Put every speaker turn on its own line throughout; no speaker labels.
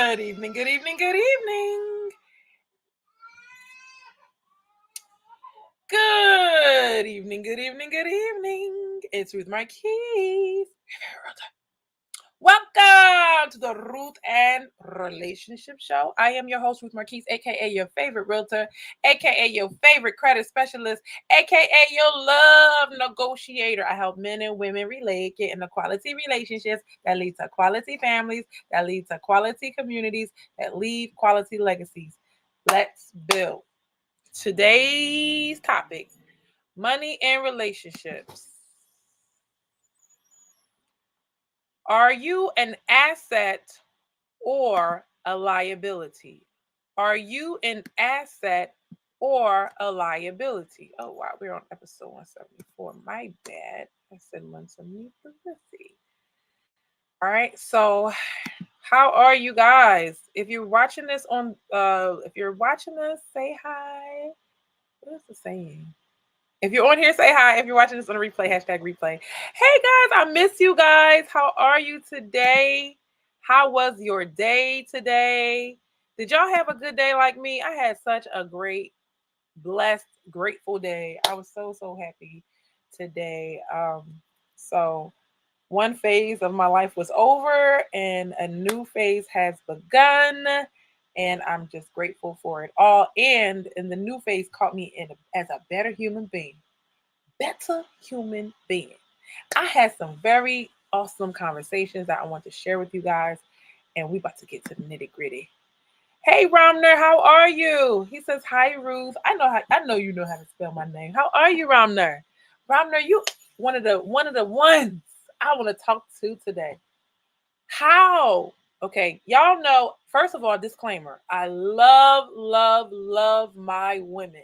Good evening, good evening, good evening. Good evening, good evening, good evening. It's Ruth Marquise. Welcome to the Ruth and Relationship Show. I am your host, Ruth Marquise, aka your favorite realtor, aka your favorite credit specialist, aka your love negotiator. I help men and women relate, get into quality relationships that lead to quality families, that lead to quality communities, that leave quality legacies. Let's build. Today's topic: money and relationships. Are you an asset or a liability? Are you an asset or a liability? Oh, wow. We're on episode 174. My bad. I said 173. All right. So, how are you guys? If you're watching this say hi. What is the saying? If you're on here, say hi. If you're watching this on a replay, hashtag replay. Hey guys, I miss you guys. How are you today? How was your day today? Did y'all have a good day like me? I had such a great, blessed, grateful day. I was so happy today. So one phase of my life was over and a new phase has begun. And I'm just grateful for it all. And the new phase caught me as a better human being. Better human being. I had some very awesome conversations that I want to share with you guys. And we about to get to the nitty gritty. Hey Ramner, how are you? He says hi Ruth. I know you know how to spell my name. How are you, Ramner? Ramner, you one of the ones I want to talk to today. How? Okay, y'all know, first of all, disclaimer. I love my women.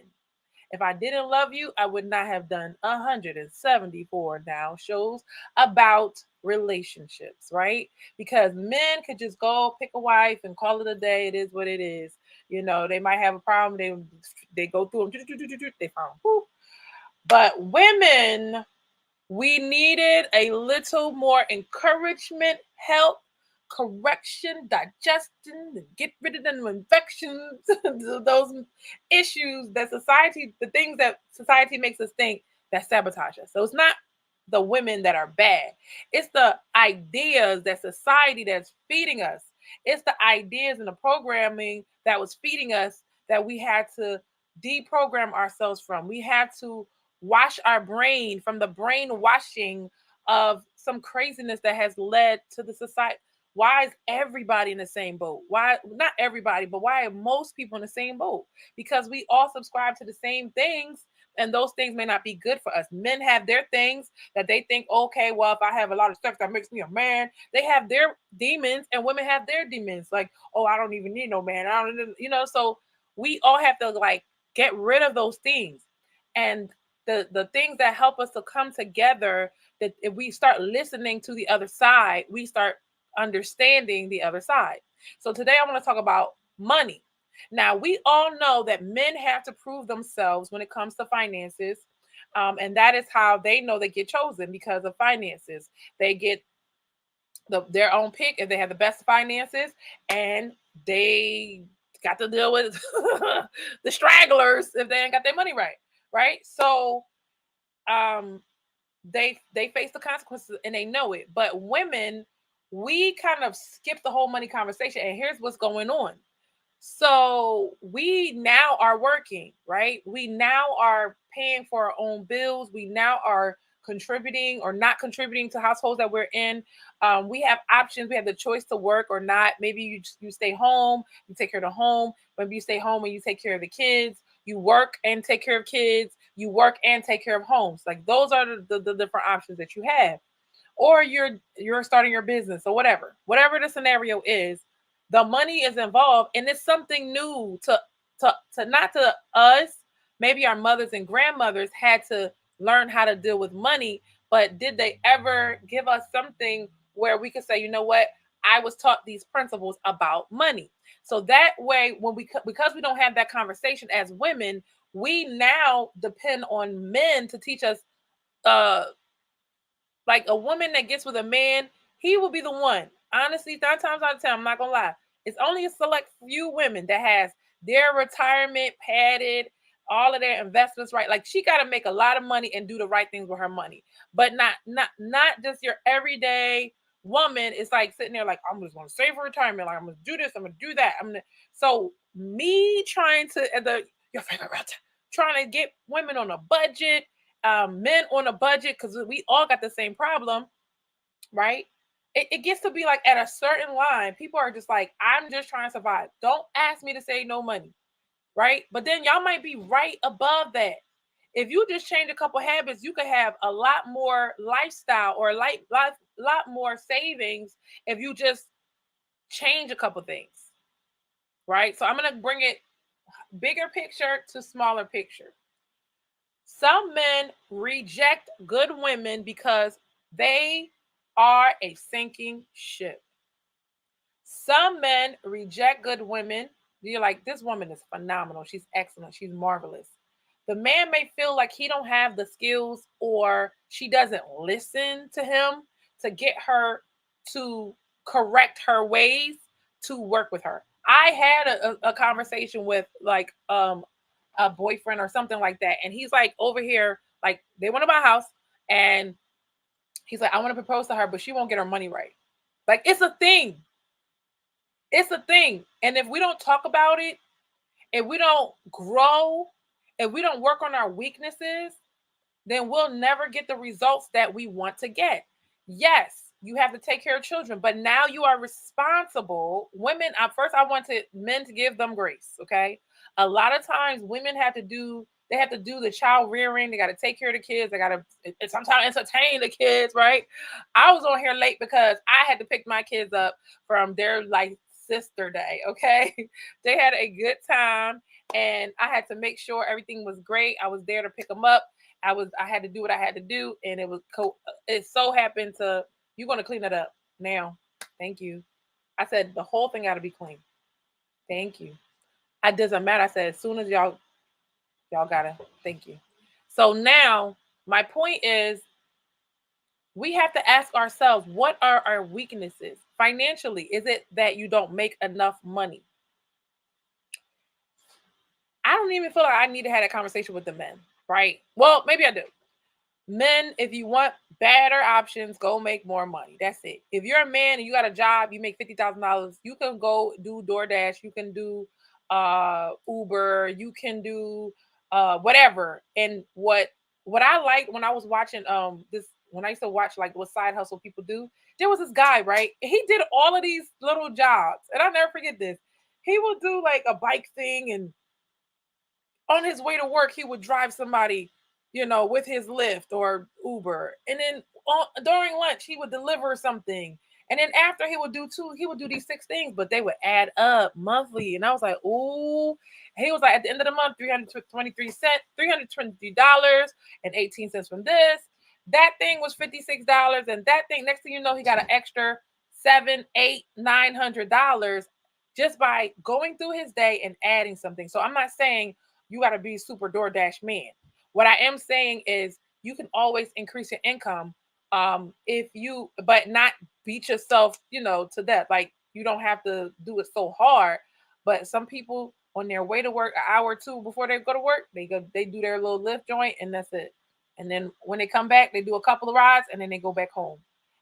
If I didn't love you, I would not have done 174 now shows about relationships, right? Because men could just go pick a wife and call it a day. It is what it is. You know, they might have a problem. They go through them. They found. But women, we needed a little more encouragement, help, correction, digestion, get rid of them infections, those issues that the things that society makes us think that sabotage us. So it's not the women that are bad. It's the ideas that society that's feeding us. It's the ideas and the programming that was feeding us that we had to deprogram ourselves from. We had to wash our brain from the brainwashing of some craziness that has led to the society. Why is everybody in the same boat? Why not everybody, but why are most people in the same boat? Because we all subscribe to the same things, and those things may not be good for us. Men have their things that they think, okay, well, if I have a lot of stuff that makes me a man, they have their demons, and women have their demons. Like, oh, I don't even need no man. I don't, so we all have to like get rid of those things. And the things that help us to come together, that if we start listening to the other side, we start understanding the other side. So today I want to talk about money. Now, we all know that men have to prove themselves when it comes to finances. And that is how they know they get chosen, because of finances. They get their own pick if they have the best finances, and they got to deal with the stragglers if they ain't got their money right? So they face the consequences and they know it. But women, we kind of skip the whole money conversation, and here's what's going on. So we now are working, right? We now are paying for our own bills. We now are contributing or not contributing to households that we're in. We have options. We have the choice to work or not. Maybe you stay home, you take care of the home. Maybe you stay home and you take care of the kids. You work and take care of kids. You work and take care of homes. Like, those are the different options that you have. Or you're starting your business or whatever the scenario is. The money is involved, and it's something new to not to us. Maybe our mothers and grandmothers had to learn how to deal with money, but did they ever give us something where we could say, you know what, I was taught these principles about money? So that way, because we don't have that conversation as women, we now depend on men to teach us. Like, a woman that gets with a man, he will be the one. Honestly, 9 times out of 10, I'm not gonna lie, It's only a select few women that has their retirement padded, all of their investments right. Like she got to make a lot of money and do the right things with her money, but not just your everyday woman is like sitting there like I'm just going to save for retirement. Like I'm going to do this, I'm going to do that. So me trying to your favorite realtor trying to get women on a budget, men on a budget because we all got the same problem, right? It gets to be like at a certain line, people are just like, I'm just trying to survive. Don't ask me to save no money, right? But then y'all might be right above that. If you just change a couple habits, you could have a lot more lifestyle or lot more savings if you just change a couple things, right? So I'm gonna bring it bigger picture to smaller picture. Some men reject good women because they are a sinking ship. Some men reject good women. You're like, this woman is phenomenal. She's excellent. She's marvelous. The man may feel like he don't have the skills or she doesn't listen to him to get her to correct her ways to work with her. I had a conversation with like a boyfriend or something like that, and he's like over here, like they want to buy a house, and he's like, I want to propose to her, but she won't get her money right. Like it's a thing. It's a thing. And if we don't talk about it, if we don't grow, if we don't work on our weaknesses, then we'll never get the results that we want to get. Yes, you have to take care of children, but now you are responsible. Women, at first, I wanted men to give them grace. Okay, a lot of times women have to do. They have to do the child rearing. They got to take care of the kids. They got to sometimes entertain the kids. Right? I was on here late because I had to pick my kids up from their like sister day. Okay, they had a good time, and I had to make sure everything was great. I was there to pick them up. I had to do what I had to do, and it was it so happened to you're gonna clean it up now. Thank you. I said the whole thing got to be clean. Thank you. It doesn't matter. I said as soon as y'all gotta thank you. So now my point is we have to ask ourselves what are our weaknesses financially. Is it that you don't make enough money? I don't even feel like I need to have that conversation with the men, right? Well, maybe I do. Men, if you want better options, go make more money. That's it. If you're a man and you got a job, you make $50,000, you can go do DoorDash, you can do Uber, you can do whatever. And what I liked when I was watching this when I used to watch like what side hustle people do, there was this guy, right? He did all of these little jobs, and I'll never forget this. He would do like a bike thing, and on his way to work, he would drive somebody, with his Lyft or Uber. And then during lunch, he would deliver something. And then after he would do these six things, but they would add up monthly. And I was like, ooh, he was like, at the end of the month, $323.18 from this. That thing was $56. And that thing, next thing you know, he got an extra seven, eight, $900 just by going through his day and adding something. So I'm not saying you got to be super DoorDash man. What I am saying is you can always increase your income if you, but not beat yourself, to death. Like you don't have to do it so hard. But some people on their way to work, an hour or two before they go to work, they do their little lift joint, and that's it. And then when they come back, they do a couple of rides, and then they go back home.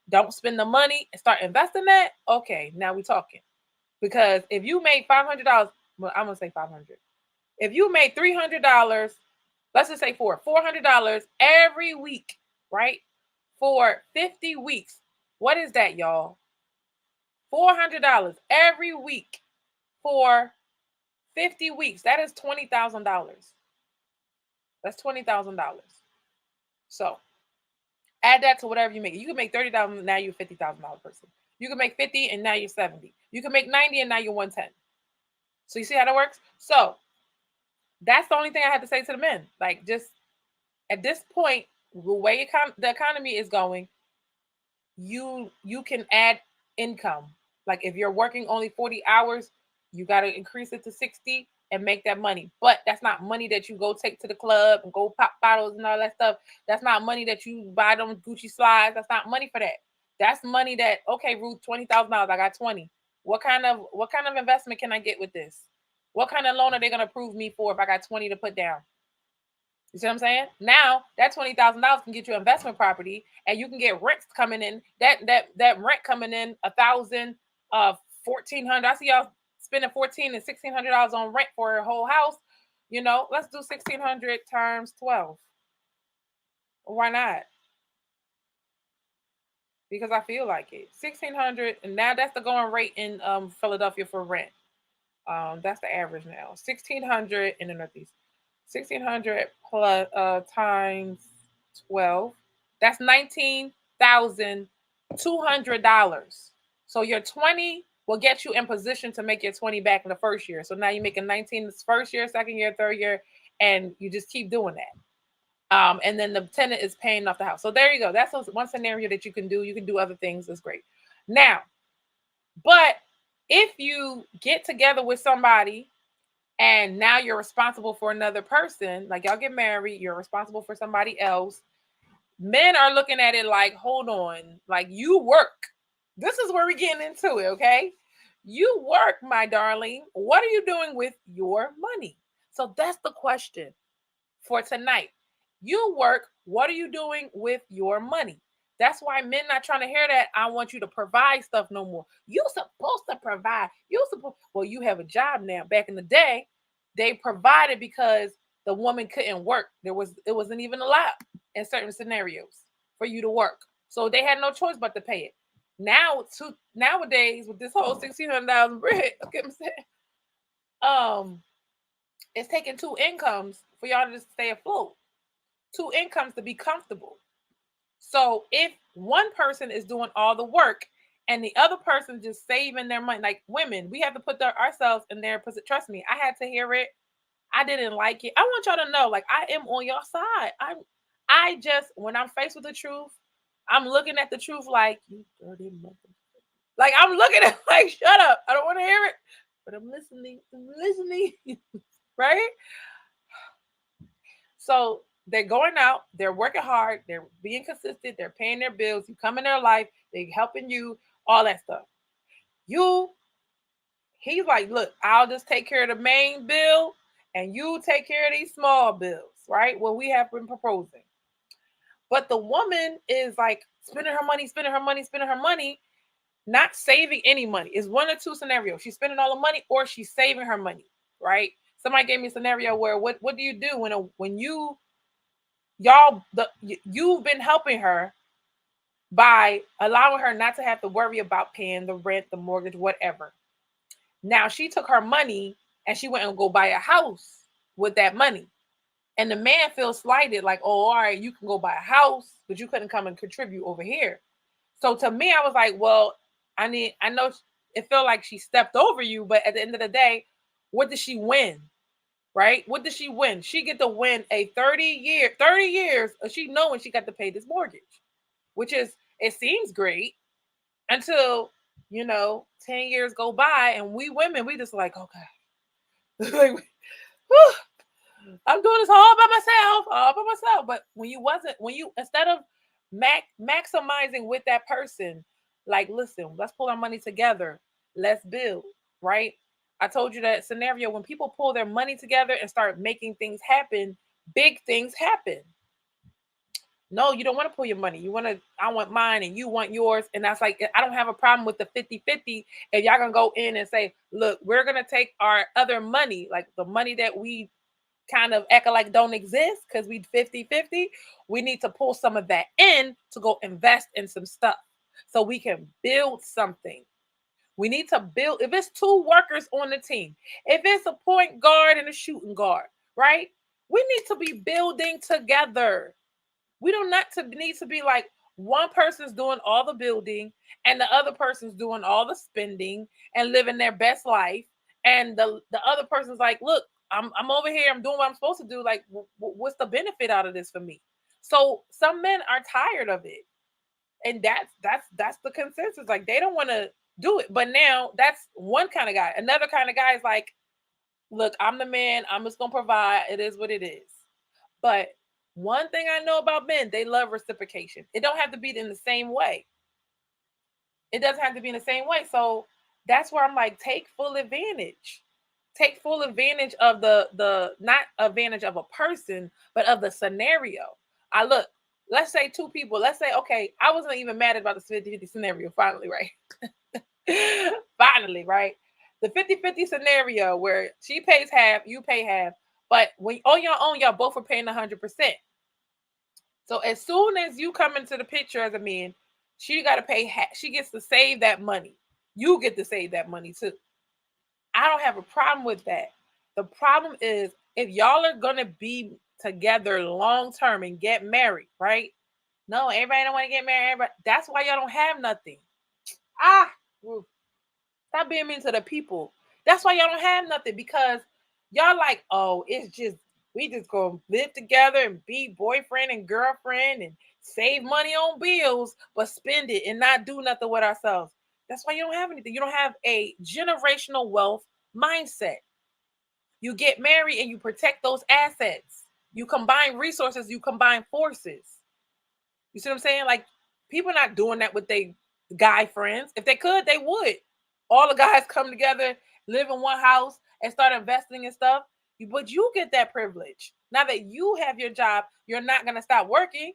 Don't spend the money and start investing that. Okay, now we talking. Because if you made $500, well, I'm gonna say 500. If you made $300, let's just say $400 every week, right? For 50 weeks. What is that, y'all? $400 every week for 50 weeks. That is $20,000. That's $20,000. So add that to whatever you make. You can make 30,000, now you're a $50,000 person. You can make 50 and now you're 70. You can make 90 and now you're 110. So you see how that works? So that's the only thing I have to say to the men. Like, just at this point, the way the economy is going, you can add income. Like if you're working only 40 hours, you got to increase it to 60 and make that money. But that's not money that you go take to the club and go pop bottles and all that stuff. That's not money that you buy them Gucci slides. That's not money for that. That's money that, okay, Ruth, $20,000. I got 20. What kind of investment can I get with this? What kind of loan are they going to approve me for if I got 20 to put down? You see what I'm saying? Now that $20,000 can get you investment property, and you can get rents coming in. That rent coming in 1,000, 1,400. I see y'all spending $1,400 and $1,600 on rent for a whole house. Let's do 1,600 times 12. Why not? Because I feel like it. 1,600, and now that's the going rate in Philadelphia for rent. That's the average now. 1,600 in the Northeast. 1,600 plus times 12. That's $19,200. So your 20 will get you in position to make your 20 back in the first year. So now you're making 19 this first year, second year, third year, and you just keep doing that. And then the tenant is paying off the house. So there you go. That's one scenario that you can do. You can do other things. That's great. Now, but if you get together with somebody and now you're responsible for another person, like y'all get married, you're responsible for somebody else. Men are looking at it like, hold on, like you work. This is where we're getting into it, okay? You work, my darling. What are you doing with your money? So that's the question for tonight. You work. What are you doing with your money? That's why men not trying to hear that. I want you to provide stuff no more. You supposed to provide. Well, you have a job now. Back in the day, they provided because the woman couldn't work. It wasn't even allowed in certain scenarios for you to work. So they had no choice but to pay it. Nowadays with this whole $1,600 bread, okay, I'm saying, it's taking two incomes for y'all to stay afloat. Two incomes to be comfortable. So if one person is doing all the work and the other person just saving their money, like women, we have to put ourselves in their position. Trust me, I had to hear it. I didn't like it. I want y'all to know, like, I am on your side. I just, when I'm faced with the truth, I'm looking at the truth like, you dirty mother. Like, I'm looking at like, shut up. I don't want to hear it, but I'm listening. Right? So they're going out, they're working hard, they're being consistent, they're paying their bills, you come in their life, they're helping you, all that stuff. He's like, look, I'll just take care of the main bill and you take care of these small bills, right? What we have been proposing. But the woman is like spending her money, not saving any money. It's one or two scenarios. She's spending all the money or she's saving her money, right? Somebody gave me a scenario where what do you do when you've been helping her by allowing her not to have to worry about paying the rent, the mortgage, whatever. Now she took her money and she went and go buy a house with that money. And the man feels slighted, like, oh, all right, you can go buy a house, but you couldn't come and contribute over here. So to me, I was like, well, I know it felt like she stepped over you, but at the end of the day, what did she win? Right? What did she win? She get to win a 30 years. She knowing she got to pay this mortgage, which is, it seems great until 10 years go by and we women, we just like, oh God, like, I'm doing this all by myself. But when you instead of maximizing with that person, like, listen, let's pull our money together, let's build, right? I told you that scenario when people pull their money together and start making things happen, big things happen. No, you don't want to pull your money. I want mine and you want yours. And that's like, I don't have a problem with the 50-50. If y'all gonna go in and say, look, we're gonna take our other money, like the money that we kind of act like don't exist because we 50-50, we need to pull some of that in to go invest in some stuff so we can build something. We need to build, if it's two workers on the team, if it's a point guard and a shooting guard, right? We need to be building together. We don't need to be like one person's doing all the building and the other person's doing all the spending and living their best life. And the other person's like, look, I'm over here, I'm doing what I'm supposed to do. Like, what's the benefit out of this for me? So some men are tired of it. And that's the consensus. Like, they don't want to do it. But now that's one kind of guy. Another kind of guy is like, look, I'm the man, I'm just gonna provide. It is what it is. But one thing I know about men, they love reciprocation. It don't have to be in the same way. It doesn't have to be in the same way. So That's where I'm like, take full advantage. Take full advantage of the not advantage of a person, but of the scenario. I look, let's say two people, let's say, okay, I wasn't even mad about the 50-50 scenario finally, right? Finally, right? The 50-50 scenario where she pays half, you pay half, but when on your own, y'all both are paying 100%. So as soon as you come into the picture as a man, she got to pay half. She gets to save that money. You get to save that money too. I don't have a problem with that. The problem is if y'all are gonna be together long term and get married, right? No, everybody don't want to get married. Everybody, that's why y'all don't have nothing. Ah, stop being mean to the people. That's why y'all don't have nothing because y'all like, oh, it's just we just gonna live together and be boyfriend and girlfriend and save money on bills, but spend it and not do nothing with ourselves. That's why you don't have anything. You don't have a generational wealth mindset. You get married and you protect those assets. You combine resources, you combine forces. You see what I'm saying? Like people not doing that with their guy friends. If they could, they would. All the guys come together, live in one house, and start investing in stuff. But you get that privilege. Now that you have your job, you're not gonna stop working.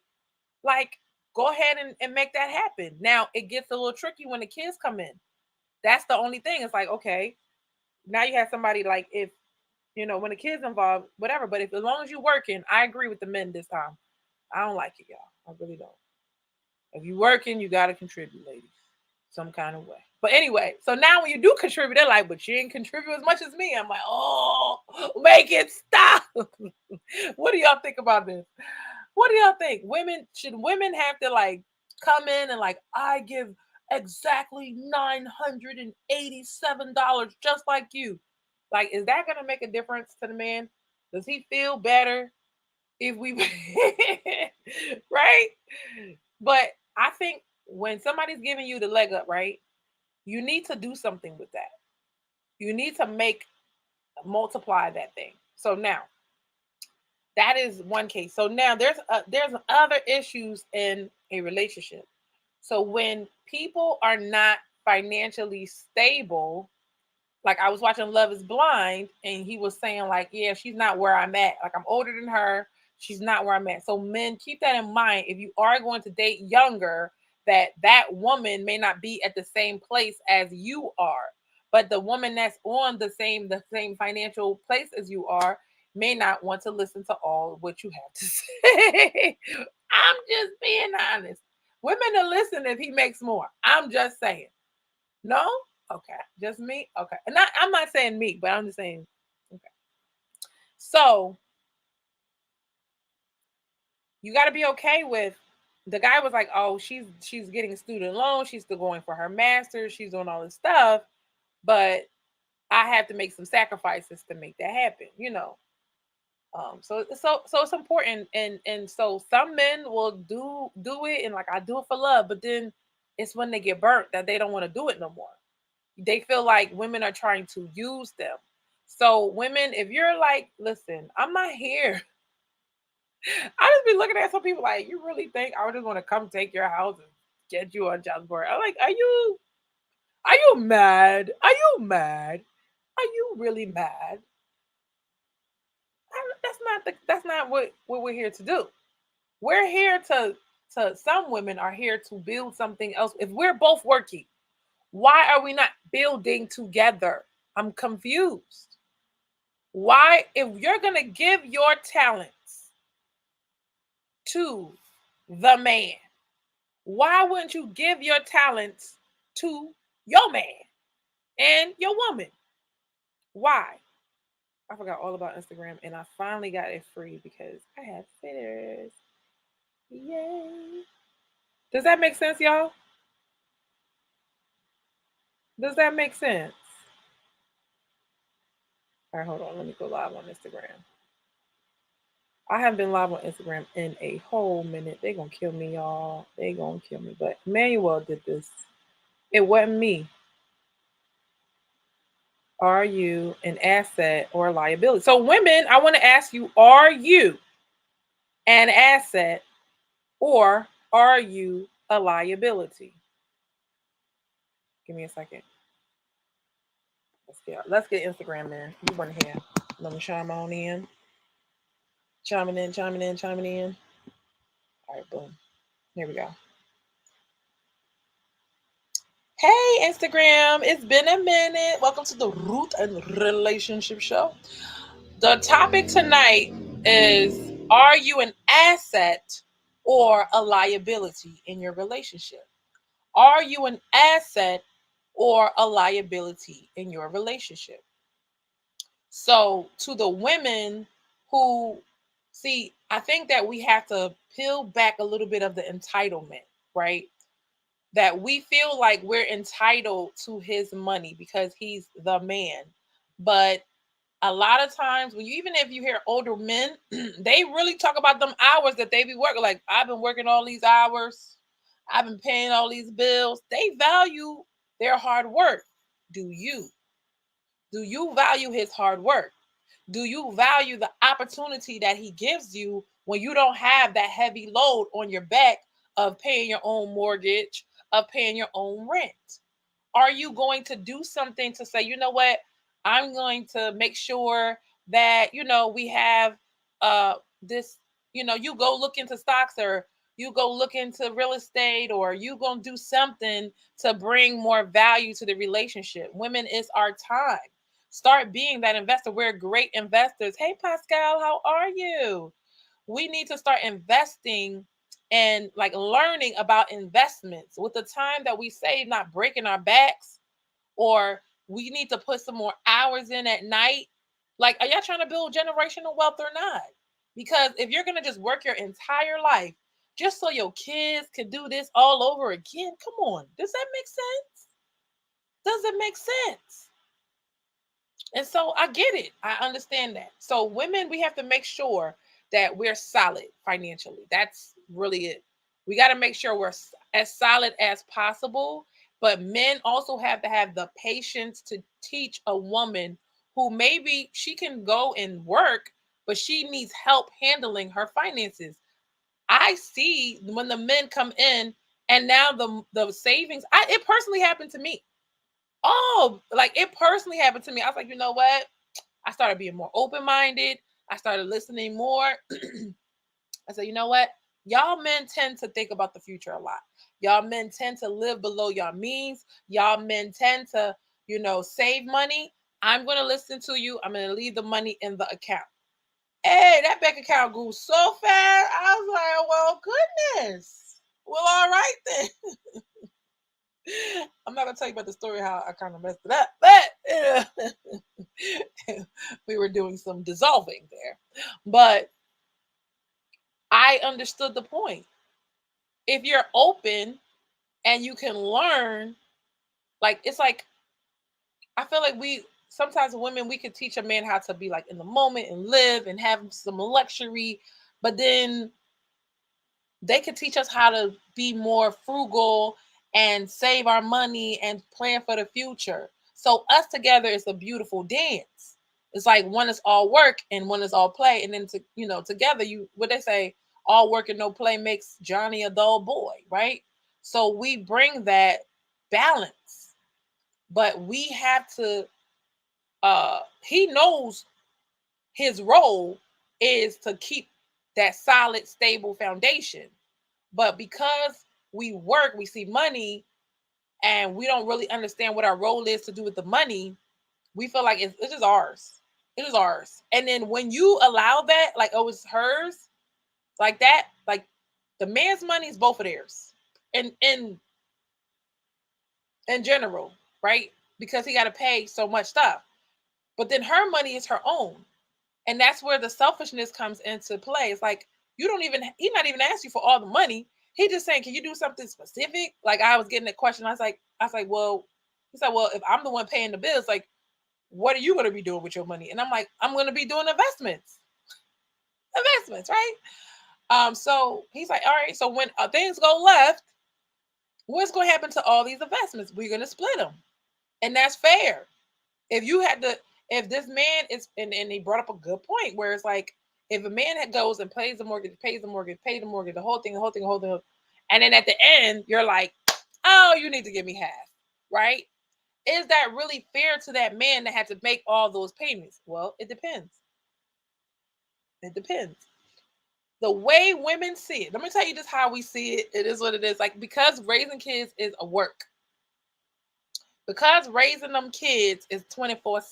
Like, go ahead and make that happen. Now it gets a little tricky when the kids come in. That's the only thing. It's like, okay, now you have somebody like if when the kids involved, whatever. But if as long as you're working, I agree with the men this time. I don't like it, y'all. I really don't. If you're working, you gotta contribute, ladies, some kind of way. But anyway, so now when you do contribute, they're like, but you didn't contribute as much as me. I'm like, oh, make it stop. What do y'all think about this? What do y'all think? Should women have to like come in and like I give exactly $987 just like you? Like, is that gonna make a difference to the man? Does he feel better if we right? But I think when somebody's giving you the leg up, right? You need to do something with that. You need to multiply that thing. So now that is one case. So now there's other issues in a relationship. So when people are not financially stable, like I was watching Love is Blind and he was saying like, yeah, she's not where I'm at. Like I'm older than her. She's not where I'm at. So men, keep that in mind. If you are going to date younger, that woman may not be at the same place as you are. But the woman that's on the same financial place as you are may not want to listen to all what you have to say. I'm just being honest. Women will listen if he makes more. I'm just saying. No? Okay. Just me? Okay. And I'm not saying me, but I'm just saying, okay. So you gotta be okay with the guy was like, oh, she's getting a student loan, she's still going for her master's, she's doing all this stuff, but I have to make some sacrifices to make that happen. So it's important and so some men will do it and like I do it for love, but then it's when they get burnt that they don't want to do it no more. They feel like women are trying to use them. So women, if you're like, listen, I'm not here. I just be looking at some people like, you really think I would just want to come take your house and get you on child support? I'm like, are you mad? Are you mad? Are you really mad? That's not what we're here to do. We're here to some women are here to build something else. If we're both working, why are we not building together? I'm confused. Why, if you're going to give your talents to the man, why wouldn't you give your talents to your man and your woman? Why? I forgot all about Instagram and I finally got it free because I have fitters. Yay. Does that make sense, y'all? Does that make sense? All right, hold on. Let me go live on Instagram. I haven't been live on Instagram in a whole minute. They gonna kill me, y'all. They gonna kill me. But Emmanuel did this. It wasn't me. Are you an asset or a liability? So, women, I want to ask you: are you an asset or are you a liability? Give me a second. Let's get Instagram in. You want to hear? Let me chime on in. Chiming in, chiming in, chiming in. All right, boom. Here we go. Hey, Instagram. It's been a minute. Welcome to the Root and Relationship Show. The topic tonight is, are you an asset or a liability in your relationship? Are you an asset or a liability in your relationship? So, to the women who see, I think that we have to peel back a little bit of the entitlement, right? That we feel like we're entitled to his money because he's the man. But a lot of times, when you, even if you hear older men, they really talk about them hours that they be working. Like, I've been working all these hours, I've been paying all these bills. They value their hard work. Do you? Do you value his hard work? Do you value the opportunity that he gives you when you don't have that heavy load on your back of paying your own mortgage, of paying your own rent? Are you going to do something to say, you know what, I'm going to make sure that, we have this, you go look into stocks, or you go look into real estate, or you going to do something to bring more value to the relationship? Women, it's our time. Start being that investor. We're great investors. Hey, Pascal, how are you? We need to start investing and like learning about investments with the time that we save, not breaking our backs, or we need to put some more hours in at night. Like, are y'all trying to build generational wealth or not? Because if you're going to just work your entire life just so your kids can do this all over again, come on. Does that make sense? Does it make sense? And so I get it. I understand that. So women, we have to make sure that we're solid financially. That's really it. We got to make sure we're as solid as possible. But men also have to have the patience to teach a woman who maybe she can go and work, but she needs help handling her finances. I see when the men come in, and now the savings, it personally happened to me. Oh, like it personally happened to me. I was like, you know what? I started being more open minded. I started listening more. I said, you know what? Y'all men tend to think about the future a lot. Y'all men tend to live below y'all means. Y'all men tend to, save money. I'm going to listen to you. I'm going to leave the money in the account. Hey, that bank account grew so fast. I was like, well, goodness. Well, all right then. I'm not gonna tell you about the story how I kind of messed it up, but we were doing some dissolving there. But I understood the point. If you're open and you can learn, like it's like I feel like we sometimes women, we could teach a man how to be like in the moment and live and have some luxury, but then they could teach us how to be more frugal and save our money and plan for the future. So us together is a beautiful dance. It's like one is all work and one is all play, and then together, you what they say, all work and no play makes Johnny a dull boy, right? So we bring that balance, but we have to. He knows his role is to keep that solid, stable foundation. But because we work, we see money, and we don't really understand what our role is to do with the money, we feel like it's just ours. It is ours. And then when you allow that, like, oh, it's hers, like that, like the man's money is both of theirs. In general, right? Because he got to pay so much stuff. But then her money is her own. And that's where the selfishness comes into play. It's like he's not even asking you for all the money. He just saying, can you do something specific? Like I was getting that question. I was like, well, he said, well, if I'm the one paying the bills, like, what are you going to be doing with your money? And I'm like, I'm going to be doing investments, right? So he's like, all right. So when things go left, what's going to happen to all these investments? We're going to split them, and that's fair. If this man is, and he brought up a good point where it's like, if a man goes and pays the mortgage, the whole thing, and then at the end you're like, oh, you need to give me half, right? Is that really fair to that man that had to make all those payments? Well, it depends. It depends. The way women see it, let me tell you just how we see it. It is what it is. Like, because raising kids is a work, because raising them kids is 24/7.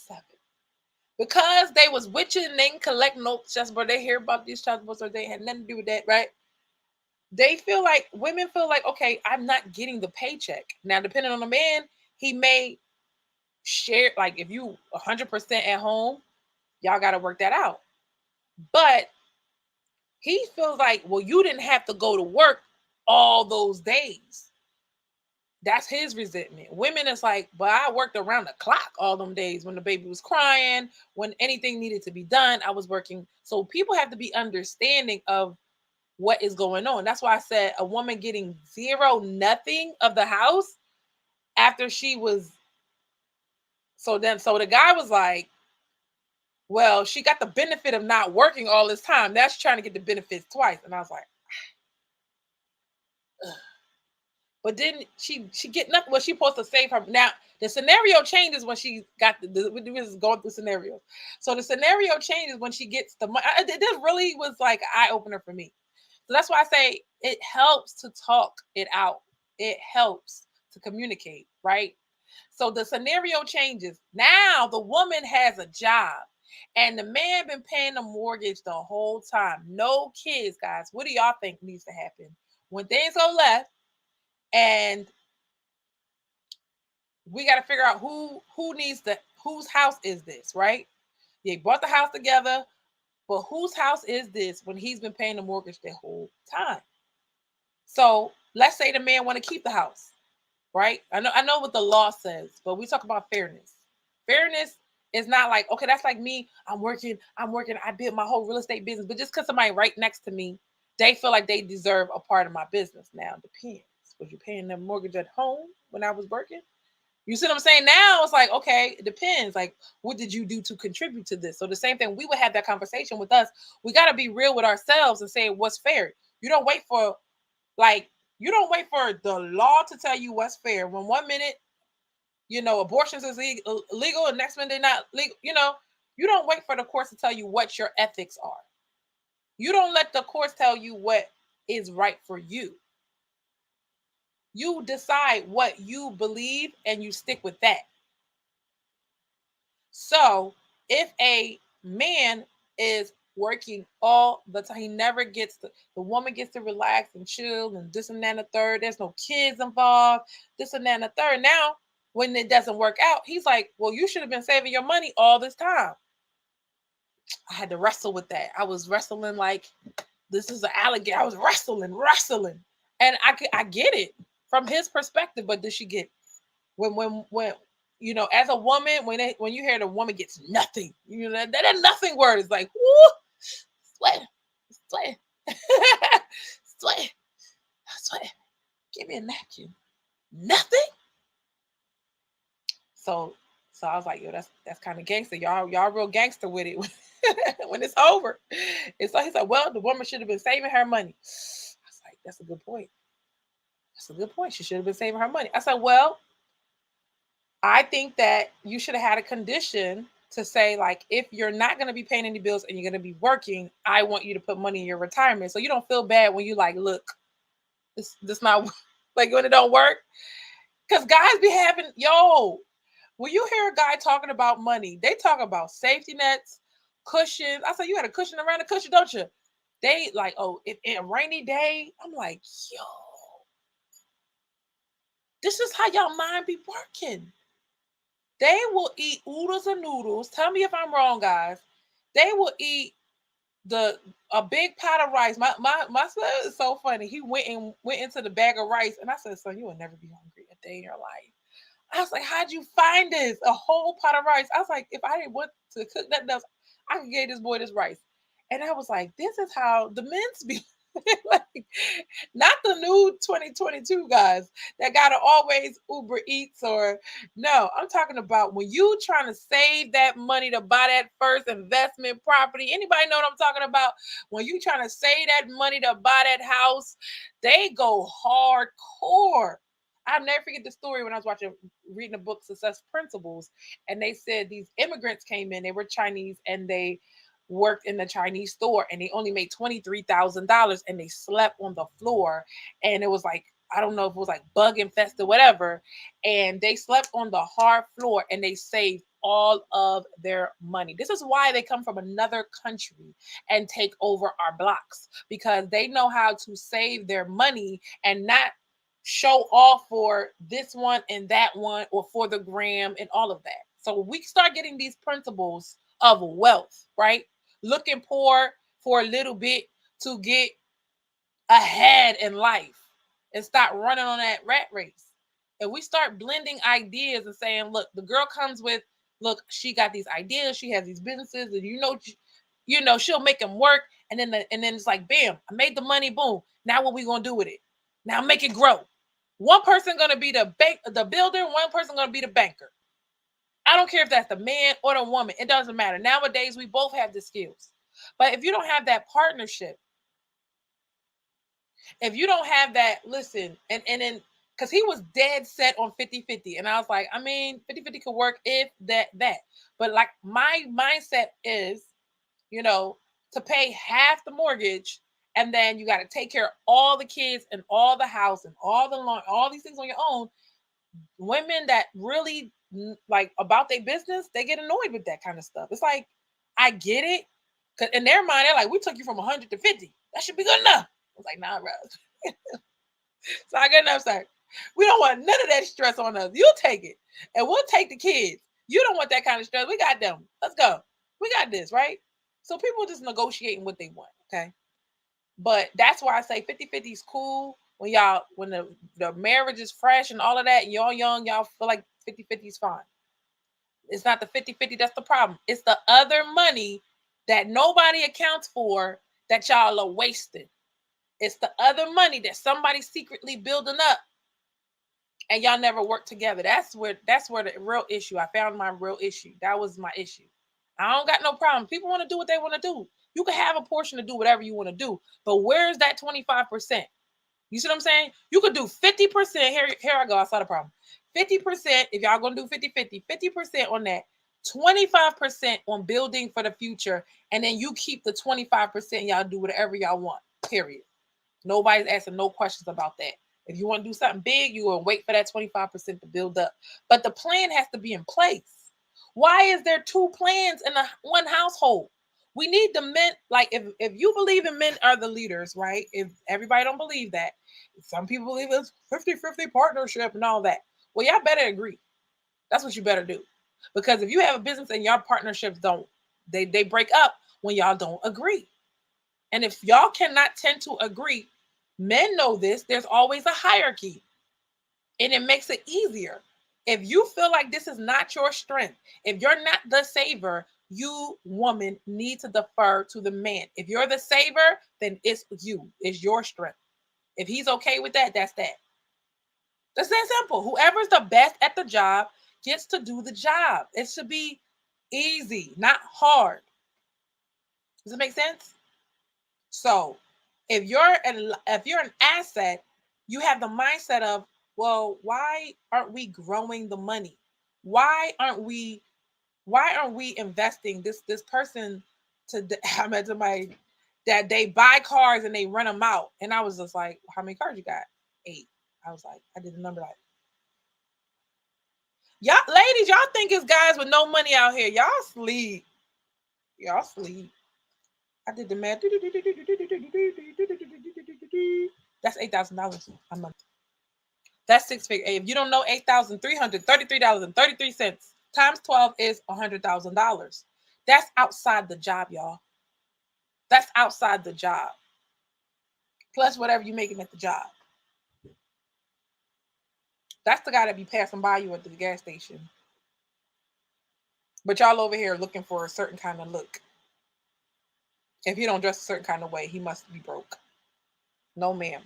Because they was with you and they can collect notes just but they hear about these child support or they had nothing to do with that, right? They feel like women feel like, okay, I'm not getting the paycheck. Now, depending on the man, he may share, like if you 100% at home, y'all got to work that out. But he feels like, well, you didn't have to go to work all those days. That's his resentment. Women is like, but I worked around the clock all them days when the baby was crying, when anything needed to be done, I was working. So people have to be understanding of what is going on. That's why I said a woman getting zero, nothing of the house after she was. So the guy was like, well, she got the benefit of not working all this time. Now she's trying to get the benefits twice. And I was like, ugh. But didn't she get nothing? Well, she supposed to save her. Now the scenario changes when she got this is going through scenarios. So the scenario changes when she gets the money. This really was like an eye opener for me. So that's why I say it helps to talk it out. It helps to communicate, right? So the scenario changes. Now the woman has a job and the man been paying the mortgage the whole time. No kids, guys. What do y'all think needs to happen? When things go left and we got to figure out who needs the whose house is this, right? They bought the house together, but whose house is this when he's been paying the mortgage the whole time? So let's say the man want to keep the house, right? I know what the law says, but we talk about fairness. Fairness is not like, okay, that's like me. I'm working. I built my whole real estate business, but just because somebody right next to me, they feel like they deserve a part of my business. Now, depends. Was you paying the mortgage at home when I was working? You see what I'm saying? Now it's like, okay, it depends. Like, what did you do to contribute to this? So the same thing, we would have that conversation with us. We got to be real with ourselves and say what's fair. You don't wait for like you don't wait for the law to tell you what's fair. When 1 minute, abortions is illegal, and next minute they're not legal. You don't wait for the courts to tell you what your ethics are. You don't let the courts tell you what is right for you. You decide what you believe and you stick with that. So if a man is working all the time, he never gets the woman gets to relax and chill and this and that and the third. There's no kids involved, this and that and the third. Now, when it doesn't work out, he's like, well, you should have been saving your money all this time. I had to wrestle with that. I was wrestling like this is an alligator. I was wrestling. And I get it from his perspective, but did she get when as a woman, when you hear the woman gets nothing, that nothing word is like, whoo, sweat, sweat, sweat, sweat. Give me a napkin. Nothing. So I was like, yo, that's kind of gangster. Y'all real gangster with it when it's over. It's like he's like, well, the woman should have been saving her money. I was like, that's a good point. That's a good point. She should have been saving her money. I said, well, I think that you should have had a condition to say, like, if you're not going to be paying any bills and you're going to be working, I want you to put money in your retirement. So you don't feel bad when you like, look, this not like when it don't work. Because guys be having, when you hear a guy talking about money, they talk about safety nets, cushions. I said, you had a cushion around the cushion, don't you? They like, oh, if in a rainy day, I'm like, yo, this is how y'all mind be working. They will eat oodles and noodles. Tell me if I'm wrong, guys. They will eat a big pot of rice. My son is so funny. He went into the bag of rice, and I said, "Son, you will never be hungry a day in your life." I was like, "How'd you find this? A whole pot of rice?" I was like, "If I didn't want to cook nothing else, I could give this boy this rice." And I was like, "This is how the men's be." Like, not the new 2022 guys that gotta always Uber Eats or no. I'm talking about when you trying to save that money to buy that first investment property. Anybody know what I'm talking about? When you trying to save that money to buy that house, they go hardcore. I'll never forget the story when I was reading a book, Success Principles, and they said these immigrants came in. They were Chinese, and they worked in the Chinese store, and they only made $23,000, and they slept on the floor, and it was like, I don't know if it was like bug infested, whatever, and they slept on the hard floor, and they saved all of their money. This is why they come from another country and take over our blocks, because they know how to save their money and not show off for this one and that one, or for the gram and all of that. So we start getting these principles of wealth, right? Looking poor for a little bit to get ahead in life and stop running on that rat race. And we start blending ideas and saying, look, the girl comes with, look, she got these ideas, she has these businesses, and she'll make them work. And then it's like, bam, I made the money, boom. Now what we gonna do with it? Now make it grow. One person gonna be the builder, one person gonna be the banker. I don't care if that's the man or the woman. It doesn't matter. Nowadays, we both have the skills. But if you don't have that partnership, if you don't have that, listen, and then, because he was dead set on 50-50. And I was like, I mean, 50-50 could work if that. But like, my mindset is, to pay half the mortgage, and then you got to take care of all the kids and all the house and all the lawn, all these things on your own. Women that really like about their business, they get annoyed with that kind of stuff. It's like, I get it, because in their mind, they're like, we took you from 100 to 50. That should be good enough. I was like, nah, bro. So I get enough, sir. We don't want none of that stress on us. You take it, and we'll take the kids. You don't want that kind of stress. We got them. Let's go. We got this, right? So people just negotiating what they want, okay? But that's why I say 50-50 is cool when the marriage is fresh and all of that, and y'all young, y'all feel like 50-50 is fine. It's not the 50-50 that's the problem. It's the other money that nobody accounts for that y'all are wasting. It's the other money that somebody's secretly building up, and y'all never work together. That's where the real issue. I found my real issue. That was my issue. I don't got no problem. People want to do what they want to do. You can have a portion to do whatever you want to do, but where's that 25%? You see what I'm saying? You could do 50%. Here I go. I saw the problem. 50%, if y'all gonna do 50-50, 50% on that, 25% on building for the future, and then you keep the 25%, y'all do whatever y'all want. Period. Nobody's asking no questions about that. If you want to do something big, you will wait for that 25% to build up. But the plan has to be in place. Why is there two plans in one household? We need the men, like if you believe in men are the leaders, right? If everybody don't believe that, some people believe it's 50-50 partnership and all that. Well, y'all better agree. That's what you better do. Because if you have a business and your partnerships they break up when y'all don't agree. And if y'all cannot tend to agree, men know this, there's always a hierarchy. And it makes it easier. If you feel like this is not your strength, if you're not the saver, you, woman, need to defer to the man. If you're the saver, then it's you. It's your strength. If he's okay with that, that's that. That's that simple. Whoever's the best at the job gets to do the job. It should be easy, not hard. Does it make sense? So if you're an asset, you have the mindset of, well, why aren't we growing the money? Why aren't we investing this person to I met somebody that they buy cars and they rent them out. And I was just like, how many cars you got? 8. I was like, I did the number like, y'all ladies, y'all think it's guys with no money out here. Y'all sleep. I did the math. That's $8,000 a month. That's six figure. If you don't know, $8,333.33 times 12 is $100,000. That's outside the job, y'all. That's outside the job. Plus whatever you're making at the job. That's the guy that be passing by you at the gas station. But y'all over here looking for a certain kind of look. If he don't dress a certain kind of way, he must be broke. No, ma'am.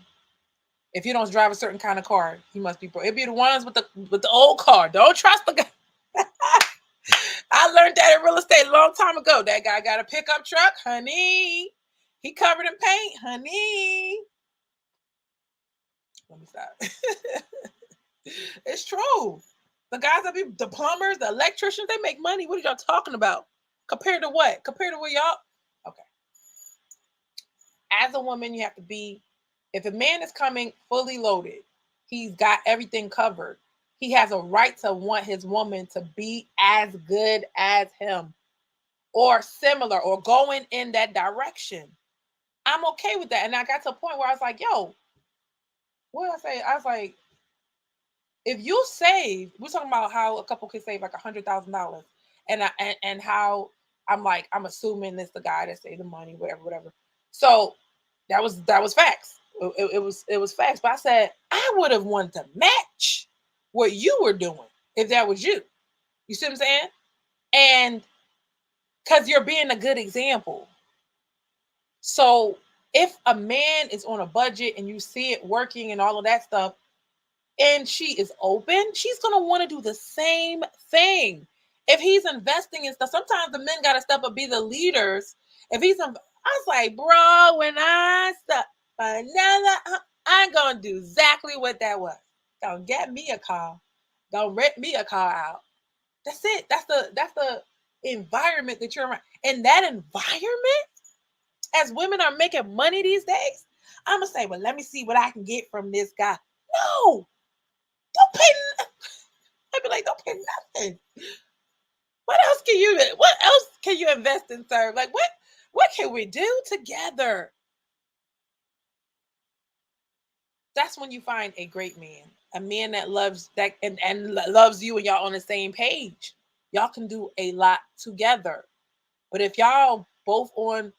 If you don't drive a certain kind of car, he must be broke. It'd be the ones with the old car. Don't trust the guy. I learned that in real estate a long time ago. That guy got a pickup truck, honey. He covered in paint, honey. Let me stop. It's true. The guys that be the plumbers, the electricians, they make money. What are y'all talking about? Compared to what? Compared to what y'all? Okay. As a woman, you have to be. If a man is coming fully loaded, he's got everything covered. He has a right to want his woman to be as good as him or similar or going in that direction. I'm okay with that. And I got to a point where I was like, yo, what did I say? I was like, if you save, we're talking about how a couple could save like $100,000, and how I'm like, I'm assuming this the guy that saved the money, whatever, whatever. So that was facts. It was facts. But I said I would have wanted to match what you were doing if that was you. You see what I'm saying? And because you're being a good example. So if a man is on a budget and you see it working and all of that stuff, and she is open, she's gonna want to do the same thing. If he's investing in stuff, sometimes the men gotta step up, be the leaders. If he's, I was like, bro, when I stop another, I'm gonna do exactly what that was. Gonna get me a car, gonna rent me a car out. That's it. That's the environment that you're around. And that environment, as women are making money these days, I'm gonna say, well, let me see what I can get from this guy. No, don't pay. I'd be like, don't pay nothing. What else can you? What else can you invest in, sir? Like, what can we do together? That's when you find a great man, a man that loves that and loves you, and y'all on the same page. Y'all can do a lot together. But if y'all both on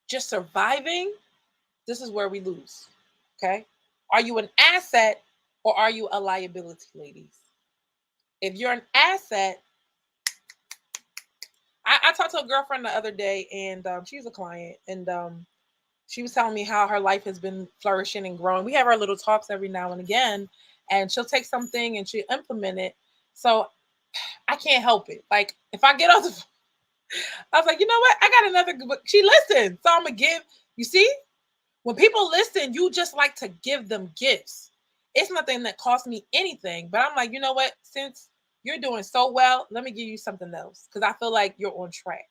just surviving, this is where we lose. Okay, are you an asset or are you a liability, ladies? If you're an asset, I talked to a girlfriend the other day, and she's a client, and she was telling me how her life has been flourishing and growing. We have our little talks every now and again, and she'll take something and she'll implement it. So I can't help it. Like if I get off the, I was like, you know what? I got another. She listened, so I'm gonna give. You see, when people listen, you just like to give them gifts. It's nothing that costs me anything, but I'm like, you know what? Since you're doing so well, let me give you something else because I feel like you're on track,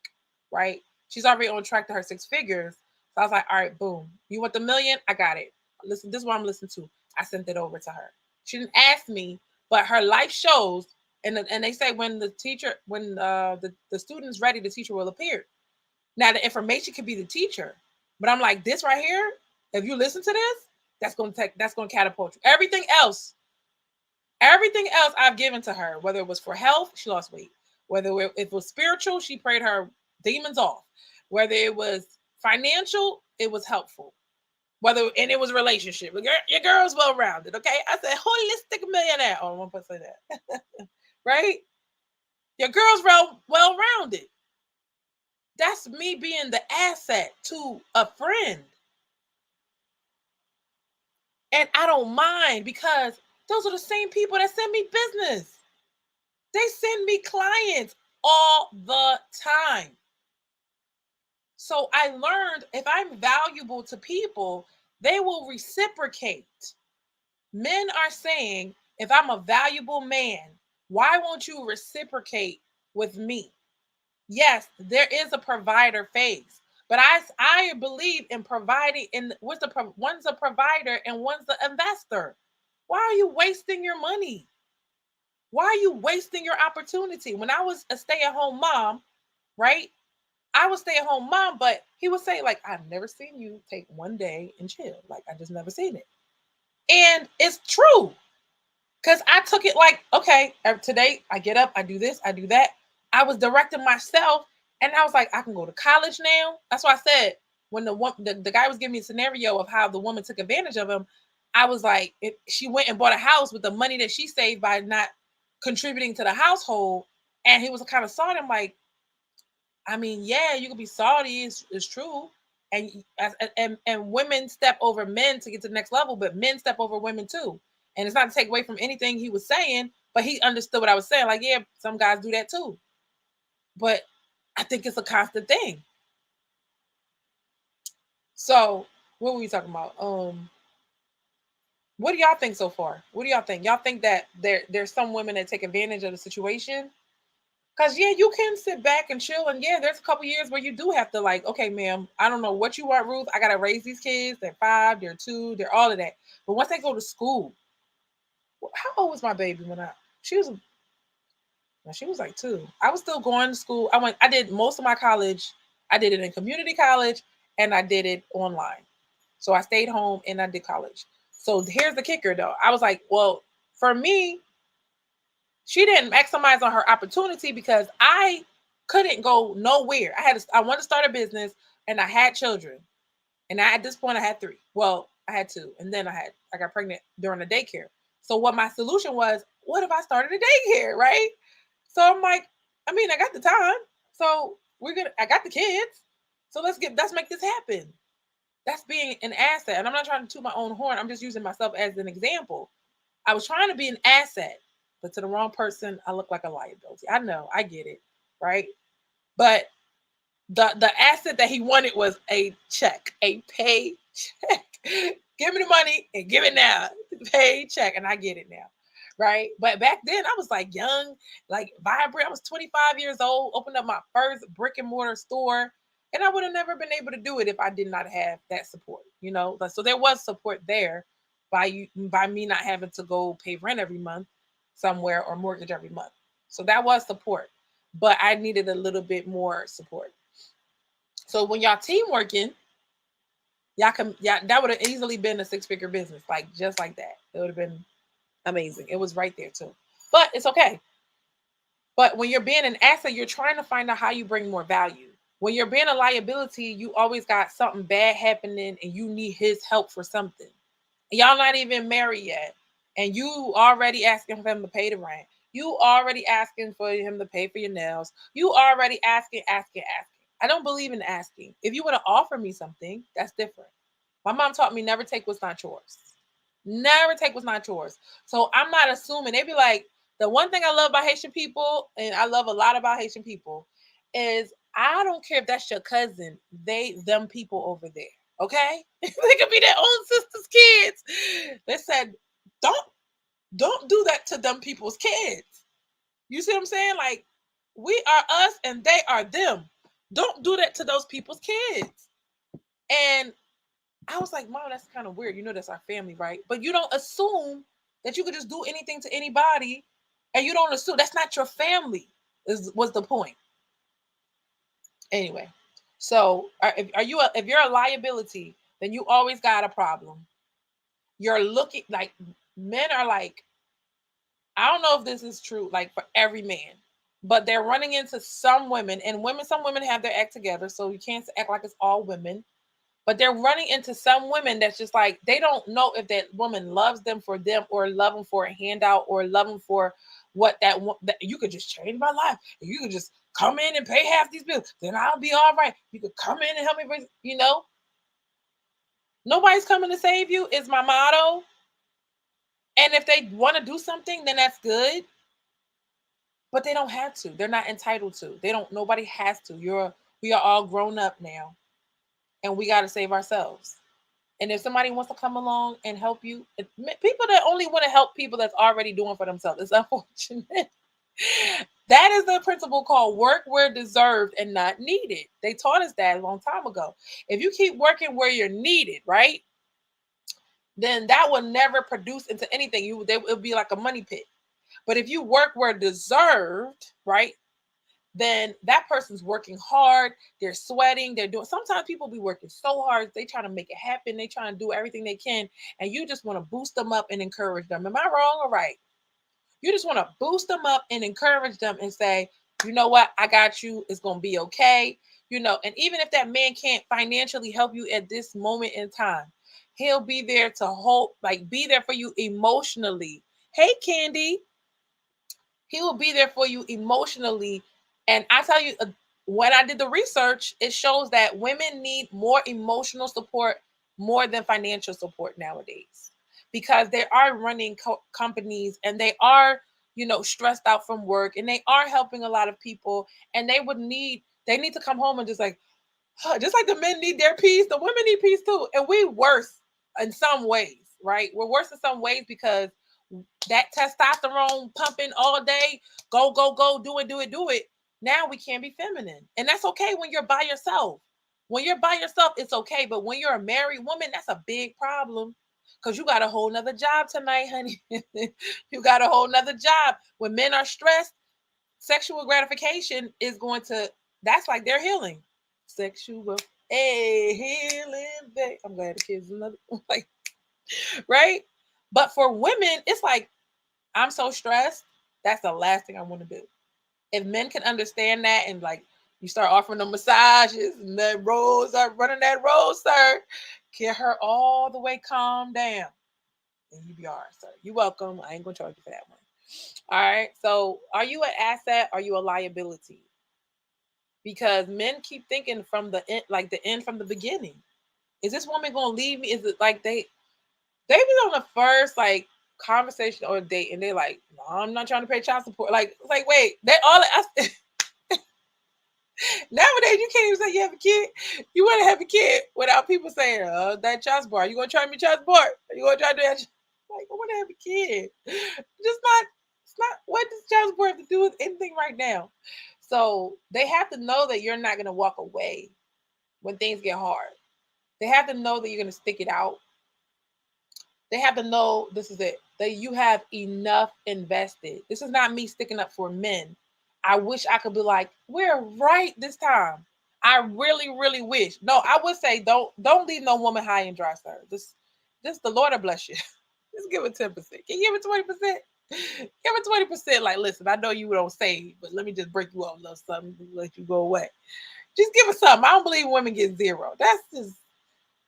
right? She's already on track to her six figures. So I was like, all right, boom. You want the million? I got it. Listen, this is what I'm listening to. I sent it over to her. She didn't ask me, but her life shows, and they say when the student's ready, the teacher will appear. Now the information could be the teacher, but I'm like, this right here, if you listen to this, that's gonna catapult you. Everything else I've given to her, whether it was for health, she lost weight. Whether it was spiritual, she prayed her demons off. Whether it was financial, it was helpful. Whether and it was relationship. Your girl's well rounded. Okay, I said holistic millionaire. Oh, I won't say that, right? Your girl's well rounded. That's me being the asset to a friend. And I don't mind because those are the same people that send me business. They send me clients all the time. So I learned if I'm valuable to people, they will reciprocate. Men are saying, if I'm a valuable man, why won't you reciprocate with me? Yes, there is a provider phase, but I believe in providing. In one's a provider and one's the investor. Why are you wasting your money? Why are you wasting your opportunity? When I was a stay-at-home mom, right? I was stay-at-home mom, but he would say, like, I've never seen you take one day and chill. Like, I just never seen it. And it's true. Because I took it like, okay, today I get up, I do this, I do that. I was directing myself, and I was like, I can go to college now. That's why I said when the guy was giving me a scenario of how the woman took advantage of him, I was like, she went and bought a house with the money that she saved by not contributing to the household, and he was kind of salty. I'm like, I mean, yeah, you could be salty, it's true. And women step over men to get to the next level, but men step over women too. And it's not to take away from anything he was saying, but he understood what I was saying. Like, yeah, some guys do that too. But I think it's a constant thing. So what were we talking about? What do y'all think so far? What do y'all think? Y'all think that there's some women that take advantage of the situation? Cause yeah, you can sit back and chill, and yeah, there's a couple years where you do have to like, okay, ma'am, I don't know what you want, Ruth. I gotta raise these kids. They're 5, they're 2, they're all of that. But once they go to school, how old was my baby when I? She was she was like 2. I was still going to school. I did most of my college. I did it in community college, and I did it online. So I stayed home and I did college. So here's the kicker, though. I was like, well, for me, she didn't maximize on her opportunity because I couldn't go nowhere. I wanted to start a business and I had children. And at this point I had 3. Well, I had 2. And then I got pregnant during the daycare. So what my solution was, what if I started a daycare, right? So I'm like, I mean, I got the time. So I got the kids. So let's make this happen. That's being an asset. And I'm not trying to toot my own horn. I'm just using myself as an example. I was trying to be an asset, but to the wrong person, I look like a liability. I know, I get it, right? But the asset that he wanted was a check, a pay check. Give me the money and give it now. Pay check, and I get it now, right? But back then, I was like young, like vibrant. I was 25 years old, opened up my first brick and mortar store, and I would have never been able to do it if I did not have that support. So there was support there by me not having to go pay rent every month somewhere or mortgage every month. So that was support, but I needed a little bit more support. So when y'all team working, that would have easily been a 6-figure business, like just like that. It would have been amazing. It was right there too. But it's okay. But when you're being an asset, you're trying to find out how you bring more value. When you're being a liability, you always got something bad happening and you need his help for something. Y'all not even married yet. And you already asking for him to pay the rent. You already asking for him to pay for your nails. You already asking. I don't believe in asking. If you want to offer me something, that's different. My mom taught me never take what's not yours. Never take what's not yours. So I'm not assuming. They be like, the one thing I love about Haitian people, and I love a lot about Haitian people, is I don't care if that's your cousin, them people over there. Okay? They could be their own sister's kids. They said, don't do that to them people's kids. You see what I'm saying? Like, we are us and they are them. Don't do that to those people's kids. And I was like, Mom, that's kind of weird. That's our family, right? But you don't assume that you could just do anything to anybody, and you don't assume that's not your family. Was the point? Anyway, so if you're a liability, then you always got a problem. You're looking like men are like, I don't know if this is true, like for every man, but they're running into some women, and some women have their act together, so you can't act like it's all women. But they're running into some women that's just like, they don't know if that woman loves them for them or love them for a handout or love them for what that you could just change my life. You could just come in and pay half these bills. Then I'll be all right. You could come in and help me. Nobody's coming to save you is my motto. And if they want to do something, then that's good. But they don't have to. They're not entitled to. Nobody has to. We are all grown up now. And we got to save ourselves. And if somebody wants to come along and help you, people that only want to help people that's already doing for themselves, it's unfortunate. That is the principle called work where deserved and not needed. They taught us that a long time ago. If you keep working where you're needed, right, then that will never produce into anything. It'll be like a money pit. But if you work where deserved, right, then that person's working hard, they're sweating, they're doing, sometimes people be working so hard, they trying to make it happen, they trying to do everything they can, and you just want to boost them up and encourage them. Am I wrong or right? You just want to boost them up and encourage them and say, you know what, I got you, it's going to be okay. And even if that man can't financially help you at this moment in time, he'll be there to be there for you emotionally. Hey, Candy. He will be there for you emotionally. And I tell you, when I did the research, it shows that women need more emotional support more than financial support nowadays, because they are running companies and they are, stressed out from work, and they are helping a lot of people, and they need to come home and just like, just like the men need their peace, the women need peace too. And we worse in some ways. right? We're worse in some ways because that testosterone pumping all day, go, go, go, do it, do it, do it. Now we can't be feminine. And that's okay when you're by yourself. When you're by yourself, it's okay. But when you're a married woman, that's a big problem. Because you got a whole nother job tonight, honey. You got a whole nother job. When men are stressed, sexual gratification is going to, that's like they're healing. Sexual, hey, healing, babe. I'm glad the kids another like, right? But for women, it's like, I'm so stressed. That's the last thing I want to do. If men can understand that and like you start offering them massages and that rolls are running that roll, sir, get her all the way calm down. And you be all right, sir. You're welcome. I ain't gonna charge you for that one. All right. So are you an asset? Are you a liability? Because men keep thinking from the end, like the end from the beginning. Is this woman gonna leave me? Is it like they was on the first like conversation or date and they're like, no, I'm not trying to pay child support. Like wait, they all nowadays you can't even say you have a kid. You want to have a kid without people saying, that child support. Are you gonna try me child support? Are you gonna try to do that? Like, I want to have a kid. Just not, it's not, what does child support have to do with anything right now? So they have to know that you're not gonna walk away when things get hard. They have to know that you're gonna stick it out. They have to know this is it, that you have enough invested. This is not me sticking up for men. I wish I could be like, we're right this time. I really, really wish. No, I would say don't leave no woman high and dry, sir. Just the Lord will bless you. Just give it 10%. Can you give it 20%? Give it 20%. Like, listen, I know you don't save, but let me just break you off a little something to let you go away. Just give it something. I don't believe women get zero. That's just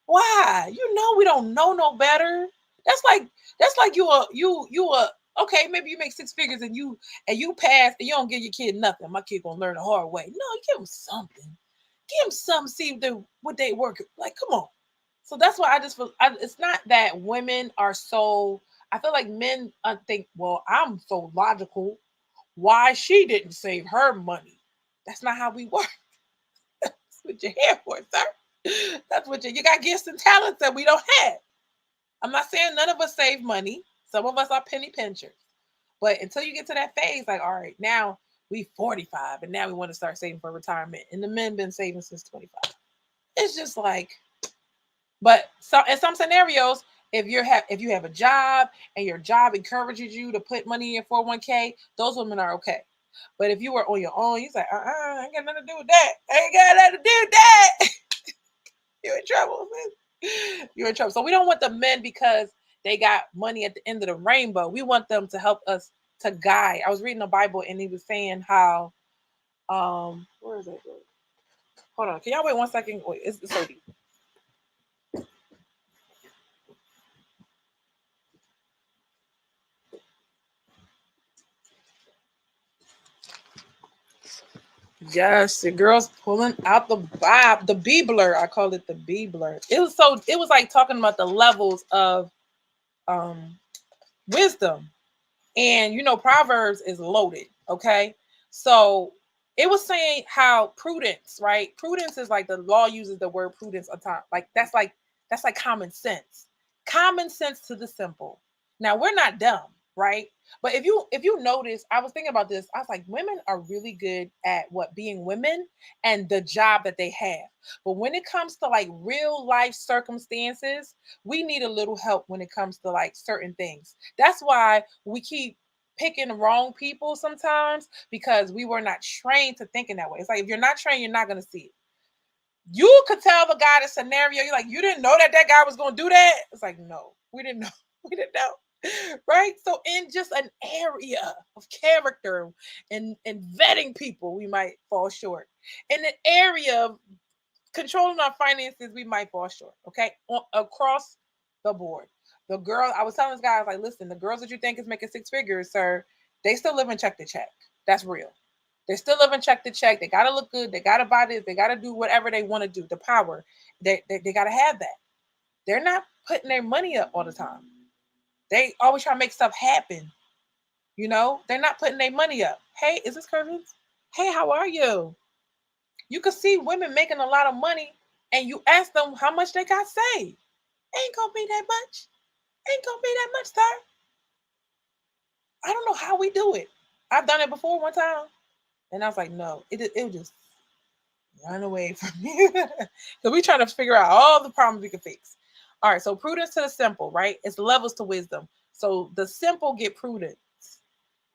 why? You know we don't know no better. That's like that's like you a okay, maybe you make six figures and you pass and you don't give your kid nothing. My kid gonna learn the hard way. No, you give them something. Give them something, see what they work. Like, come on. So that's why I just feel it's not that women are so. I feel like men think, well, I'm so logical. Why she didn't save her money? That's not how we work. That's what you're here for, sir. That's what you got gifts and talents that we don't have. I'm not saying none of us save money. Some of us are penny pinchers. But until you get to that phase, like, all right, now we 45 and now we want to start saving for retirement. And the men been saving since 25. It's just like, but so in some scenarios, if you have a job and your job encourages you to put money in your 401k, those women are okay. But if you were on your own, you say, I ain't got nothing to do with that. I ain't got nothing to do with that. You're in trouble, man. You're in trouble. So we don't want the men because they got money at the end of the rainbow. We want them to help us to guide. I was reading the Bible and he was saying how where is it? Hold on. Can y'all wait 1 second? Wait, it's so deep. Yes, the girls pulling out the vibe, the Bibler. I call it the Bibler. It was like talking about the levels of um wisdom. And you know, Proverbs is loaded. Okay. So it was saying how prudence, right? Prudence is like the law uses the word prudence a time. That's like common sense. Common sense to the simple. Now we're not dumb, right? But if you notice, I was thinking about this. I was like, women are really good at what being women and the job that they have. But when it comes to like real life circumstances, we need a little help when it comes to like certain things. That's why we keep picking the wrong people sometimes because we were not trained to think in that way. It's like if you're not trained, you're not going to see it. You could tell the guy the scenario. You're like, you didn't know that guy was going to do that. It's like, no, we didn't know. We didn't know. Right. So in just an area of character and vetting people, we might fall short. In an area of controlling our finances, we might fall short. Okay. Across the board. The girl, I was telling this guy, I was like, listen, the girls that you think is making six figures, sir, they still live in check to check. That's real. They still live in check to check. They gotta look good. They gotta buy this. They gotta do whatever they want to do. The power. They gotta have that. They're not putting their money up all the time. They always try to make stuff happen. You know, they're not putting their money up. Hey, is this Curvins? Hey, how are you? You can see women making a lot of money, and you ask them how much they got saved. Ain't gonna be that much. Ain't gonna be that much, sir. I don't know how we do it. I've done it before one time, and I was like, no, it would just run away from me. So we trying to figure out all the problems we can fix. All right, so prudence to the simple, right? It's levels to wisdom. So the simple get prudence,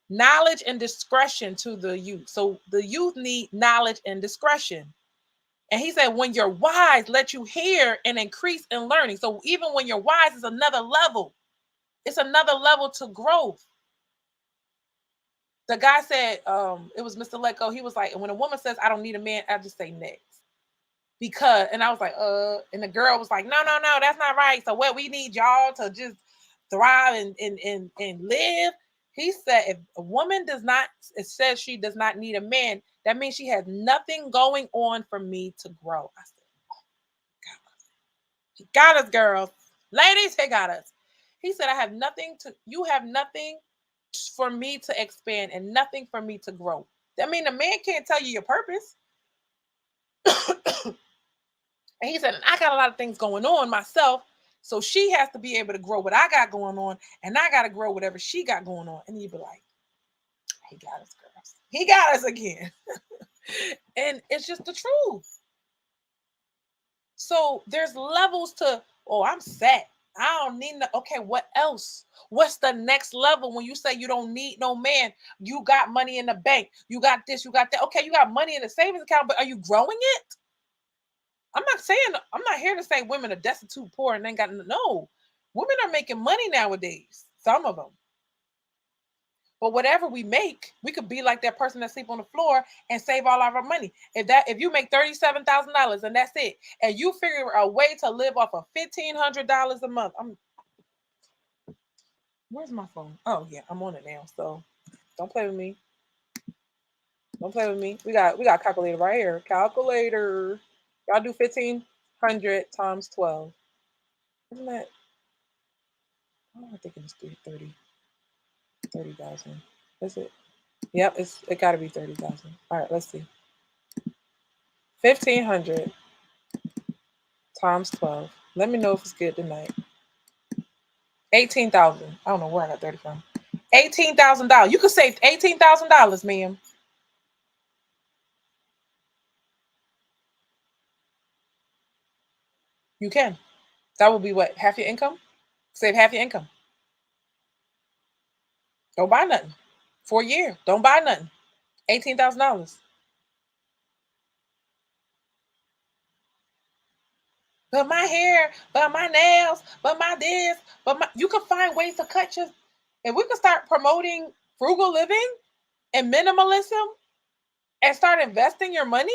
knowledge and discretion to the youth. So the youth need knowledge and discretion. And he said, when you're wise, let you hear and increase in learning. So even when you're wise, is another level. It's another level to growth. The guy said, it was Mr. Let Go. He was like, when a woman says, I don't need a man, I just say next. Because, and I was like, and the girl was like, no, that's not right. So what, we need y'all to just thrive and live. He said, if a woman does not, it says she does not need a man, that means she has nothing going on for me to grow. I said, he got us, girls. Ladies, he got us. He said, you have nothing for me to expand and nothing for me to grow. I mean, the man can't tell you your purpose. And he said, and I got a lot of things going on myself. So she has to be able to grow what I got going on. And I got to grow whatever she got going on. And you'd be like, he got us, girls. He got us again. And it's just the truth. So there's levels to, oh, I'm set. I don't need no, okay, what else? What's the next level when you say you don't need no man? You got money in the bank. You got this, you got that. Okay, you got money in the savings account, but are you growing it? I'm not here to say women are destitute, poor, and ain't got no. Women are making money nowadays. Some of them. But whatever we make, we could be like that person that sleep on the floor and save all of our money. If you make $37,000 and that's it, and you figure a way to live off of $1,500 a month, where's my phone? Oh yeah, I'm on it now. So don't play with me. Don't play with me. We got a calculator right here. Calculator. Y'all do 1,500 times 12. Isn't that? Oh, I think it's 30,000. Is it? Yep, it got to be 30,000. All right, let's see. 1,500 times 12. Let me know if it's good tonight. 18,000. I don't know where I got 30 from. $18,000. You could save $18,000, ma'am. You can. That would be what? Half your income? Save half your income. Don't buy nothing. For a year. Don't buy nothing. $18,000. But my hair, but my nails, but my this, but my, you can find ways to cut your. If we could start promoting frugal living and minimalism and start investing your money,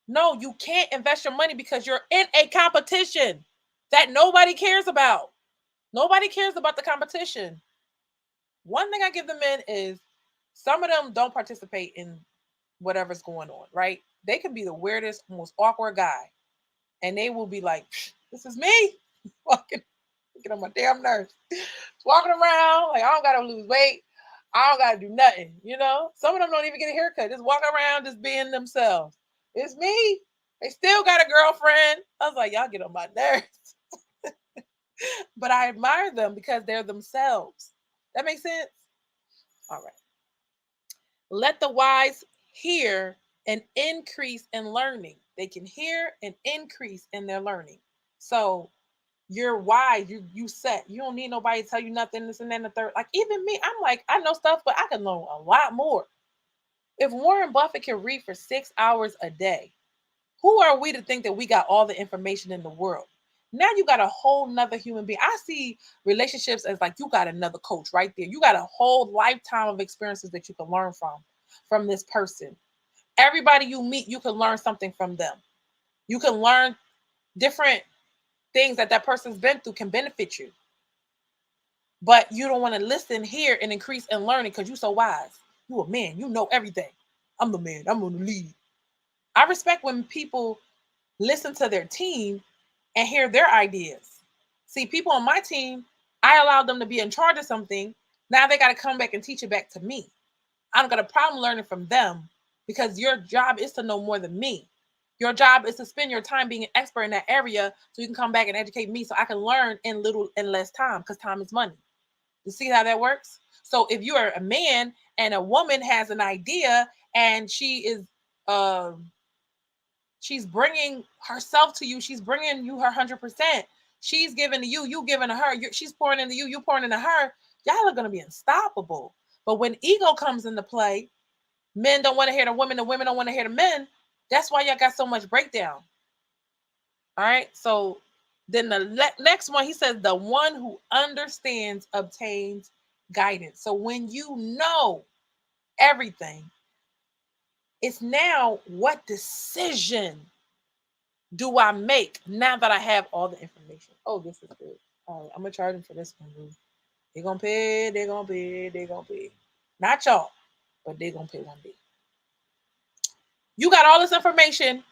no, you can't invest your money because you're in a competition that nobody cares about. Nobody cares about the competition. One thing I give the men is some of them don't participate in whatever's going on, right? They can be the weirdest, most awkward guy, and they will be like, "This is me," walking, get on my damn nerves, walking around like I don't gotta lose weight, I don't gotta do nothing, you know. Some of them don't even get a haircut, just walk around, just being themselves. It's me. They still got a girlfriend. I was like, y'all get on my nerves, but I admire them because they're themselves. That makes sense. All right. Let the wise hear and increase in learning. They can hear and increase in their learning. So you're wise, you set. You don't need nobody to tell you nothing, this and that and the third. Like even me, I'm like, I know stuff, but I can learn a lot more. If Warren Buffett can read for 6 hours a day, who are we to think that we got all the information in the world? Now you got a whole nother human being. I see relationships as like you got another coach right there. You got a whole lifetime of experiences that you can learn from this person. Everybody you meet, you can learn something from them. You can learn different things that person's been through can benefit you. But you don't want to listen, hear, and increase in learning because you're so wise. You a man. You know everything. I'm the man. I'm going to lead. I respect when people listen to their team and hear their ideas. See, people on my team, I allowed them to be in charge of something. Now they got to come back and teach it back to me. I don't got a problem learning from them because your job is to know more than me. Your job is to spend your time being an expert in that area so you can come back and educate me so I can learn in little and less time, because time is money. You see how that works? So if you are a man and a woman has an idea and she's bringing herself to you, she's bringing you her 100%, she's giving to you, you giving to her, she's pouring into you, you pouring into her, y'all are going to be unstoppable. But when ego comes into play, men don't want to hear the women don't want to hear the men. That's why y'all got so much breakdown. All right. So then the next one, he says, the one who understands obtains guidance. So when you know everything, it's now, what decision do I make now that I have all the information? Oh, this is good. All right, I'm gonna charge them for this one, boo. They're gonna pay, they're gonna pay, they're gonna pay. Not y'all, but they're gonna pay one day. You got all this information.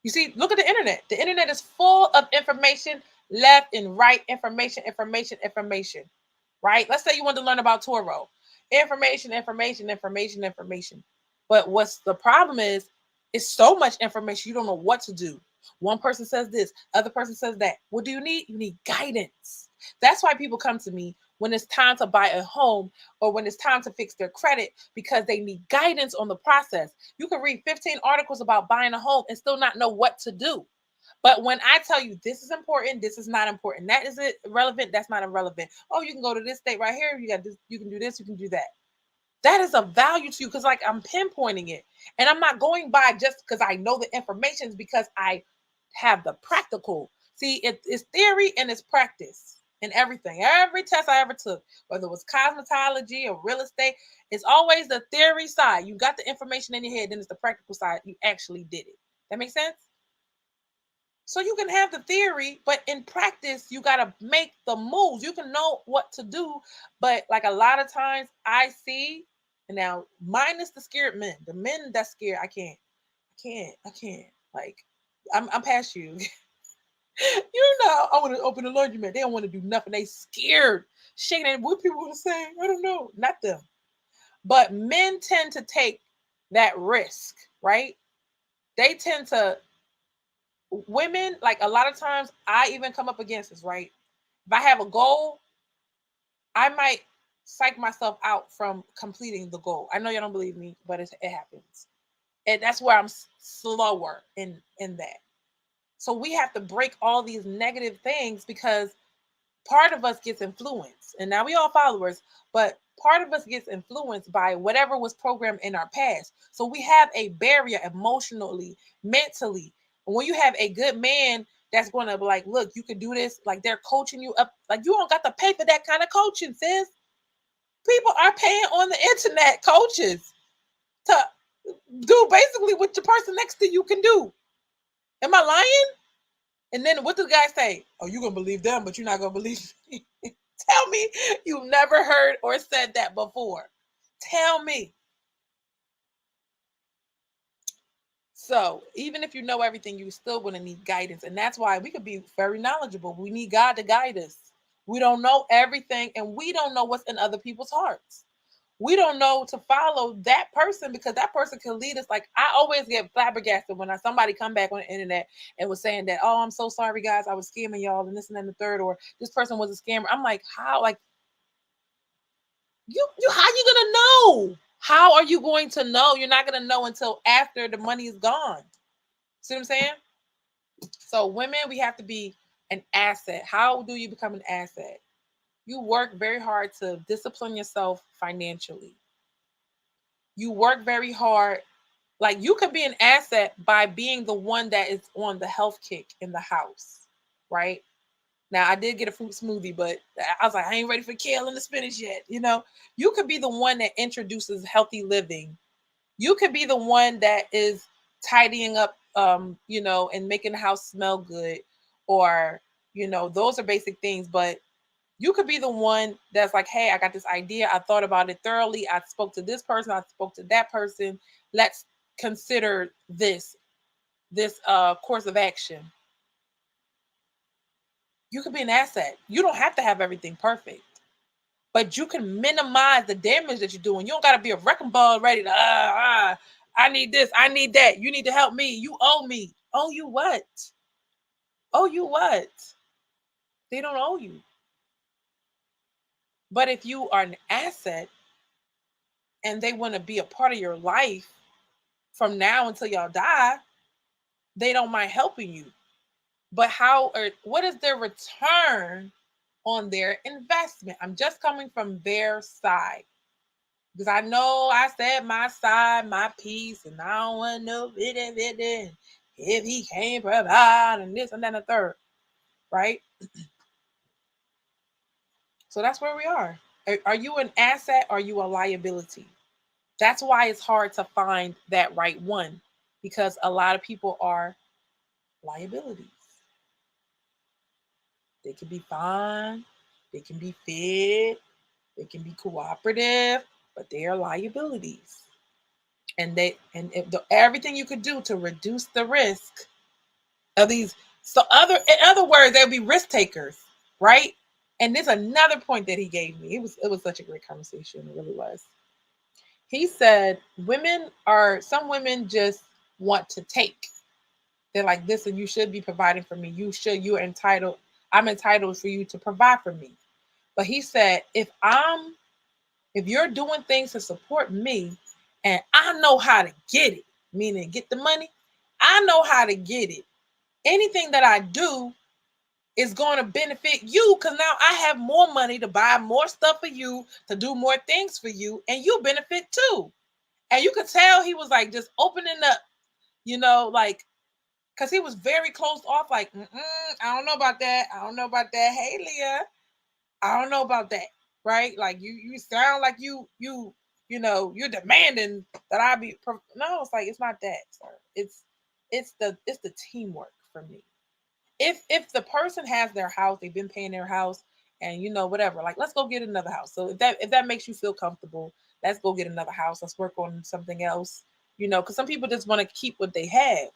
You see, look at the internet. The internet is full of information, left and right, information, right? Let's say you want to learn about Toro. Information. But what's the problem is, it's so much information, you don't know what to do. One person says this, other person says that. What do you need? You need guidance. That's why people come to me when it's time to buy a home or when it's time to fix their credit, because they need guidance on the process. You can read 15 articles about buying a home and still not know what to do. But when I tell you this is important, this is not important, that is irrelevant, that's not irrelevant. Oh, you can go to this state right here. You got this, you can do this, you can do that. That is of value to you because, like, I'm pinpointing it. And I'm not going by just because I know the information, because I have the practical. See, it's theory and it's practice in everything. Every test I ever took, whether it was cosmetology or real estate, it's always the theory side. You got the information in your head, then it's the practical side. You actually did it. That makes sense? So you can have the theory, but in practice, you got to make the moves. You can know what to do, but like a lot of times I see, and now minus the scared men, the men that's scared, I can't. Like, I'm past you. You know, I want to open a laundromat. They don't want to do nothing. They scared, shaking. And what people want to say, I don't know, not them. But men tend to take that risk, right? They tend to, women, like a lot of times I even come up against this, right? If I have a goal, I might psych myself out from completing the goal. I know you don't believe me, but it happens. And that's where I'm slower in that. So we have to break all these negative things, because part of us gets influenced. And now we all followers, but part of us gets influenced by whatever was programmed in our past. So we have a barrier emotionally, mentally. And when you have a good man that's going to be like, look, you can do this, like they're coaching you up, like you don't got to pay for that kind of coaching, sis. People are paying on the internet coaches to do basically what the person next to you can do. Am I lying? And then what does the guy say? Oh, you're going to believe them, but you're not going to believe me. Tell me you've never heard or said that before. Tell me. So even if you know everything, you still going to need guidance. And that's why we could be very knowledgeable. We need God to guide us. We don't know everything, and we don't know what's in other people's hearts. We don't know to follow that person, because that person can lead us. Like, I always get flabbergasted when somebody come back on the internet and was saying that, oh, I'm so sorry, guys, I was scamming y'all and this and then the third, or this person was a scammer. I'm like, how? Like, you how you gonna know? How are you going to know? You're not gonna know until after the money is gone. See what I'm saying? So women, we have to be an asset. How do you become an asset? You work very hard to discipline yourself financially. You work very hard. Like, you could be an asset by being the one that is on the health kick in the house, right? Now, I did get a fruit smoothie, but I was like, I ain't ready for kale and the spinach yet. You know, you could be the one that introduces healthy living. You could be the one that is tidying up, and making the house smell good, or, those are basic things. But you could be the one that's like, hey, I got this idea. I thought about it thoroughly. I spoke to this person. I spoke to that person. Let's consider this course of action. You could be an asset. You don't have to have everything perfect, but you can minimize the damage that you're doing. You don't got to be a wrecking ball ready to, I need this, I need that. You need to help me. You owe me. Owe you what? Owe you what? They don't owe you. But if you are an asset and they want to be a part of your life from now until y'all die, they don't mind helping you. But how or what is their return on their investment? I'm just coming from their side. Because I know I said my side, my piece, and I don't want no it if he can't provide and this and that and the third, right? So that's where we are. Are you an asset? Or are you a liability? That's why it's hard to find that right one because a lot of people are liabilities. They can be fine, they can be fit, they can be cooperative, but they are liabilities. And everything you could do to reduce the risk of these. So in other words, they'll be risk takers, right? And there's another point that he gave me. It was such a great conversation. It really was. He said some women just want to take. They're like, listen, you should be providing for me. You're entitled. I'm entitled for you to provide for me. But he said, if you're doing things to support me and I know how to get it, meaning get the money, I know how to get it. Anything that I do is going to benefit you because now I have more money to buy more stuff for you, to do more things for you, and you benefit too. And you could tell he was like just opening up, like, because he was very closed off, like, I don't know about that. I don't know about that. Hey, Leah, I don't know about that. Right? Like you sound like you're demanding that I be. No, it's like it's not that, sir. It's the teamwork for me. If the person has their house, they've been paying their house, and whatever, like let's go get another house. So if that makes you feel comfortable, let's go get another house. Let's work on something else. Because some people just want to keep what they have,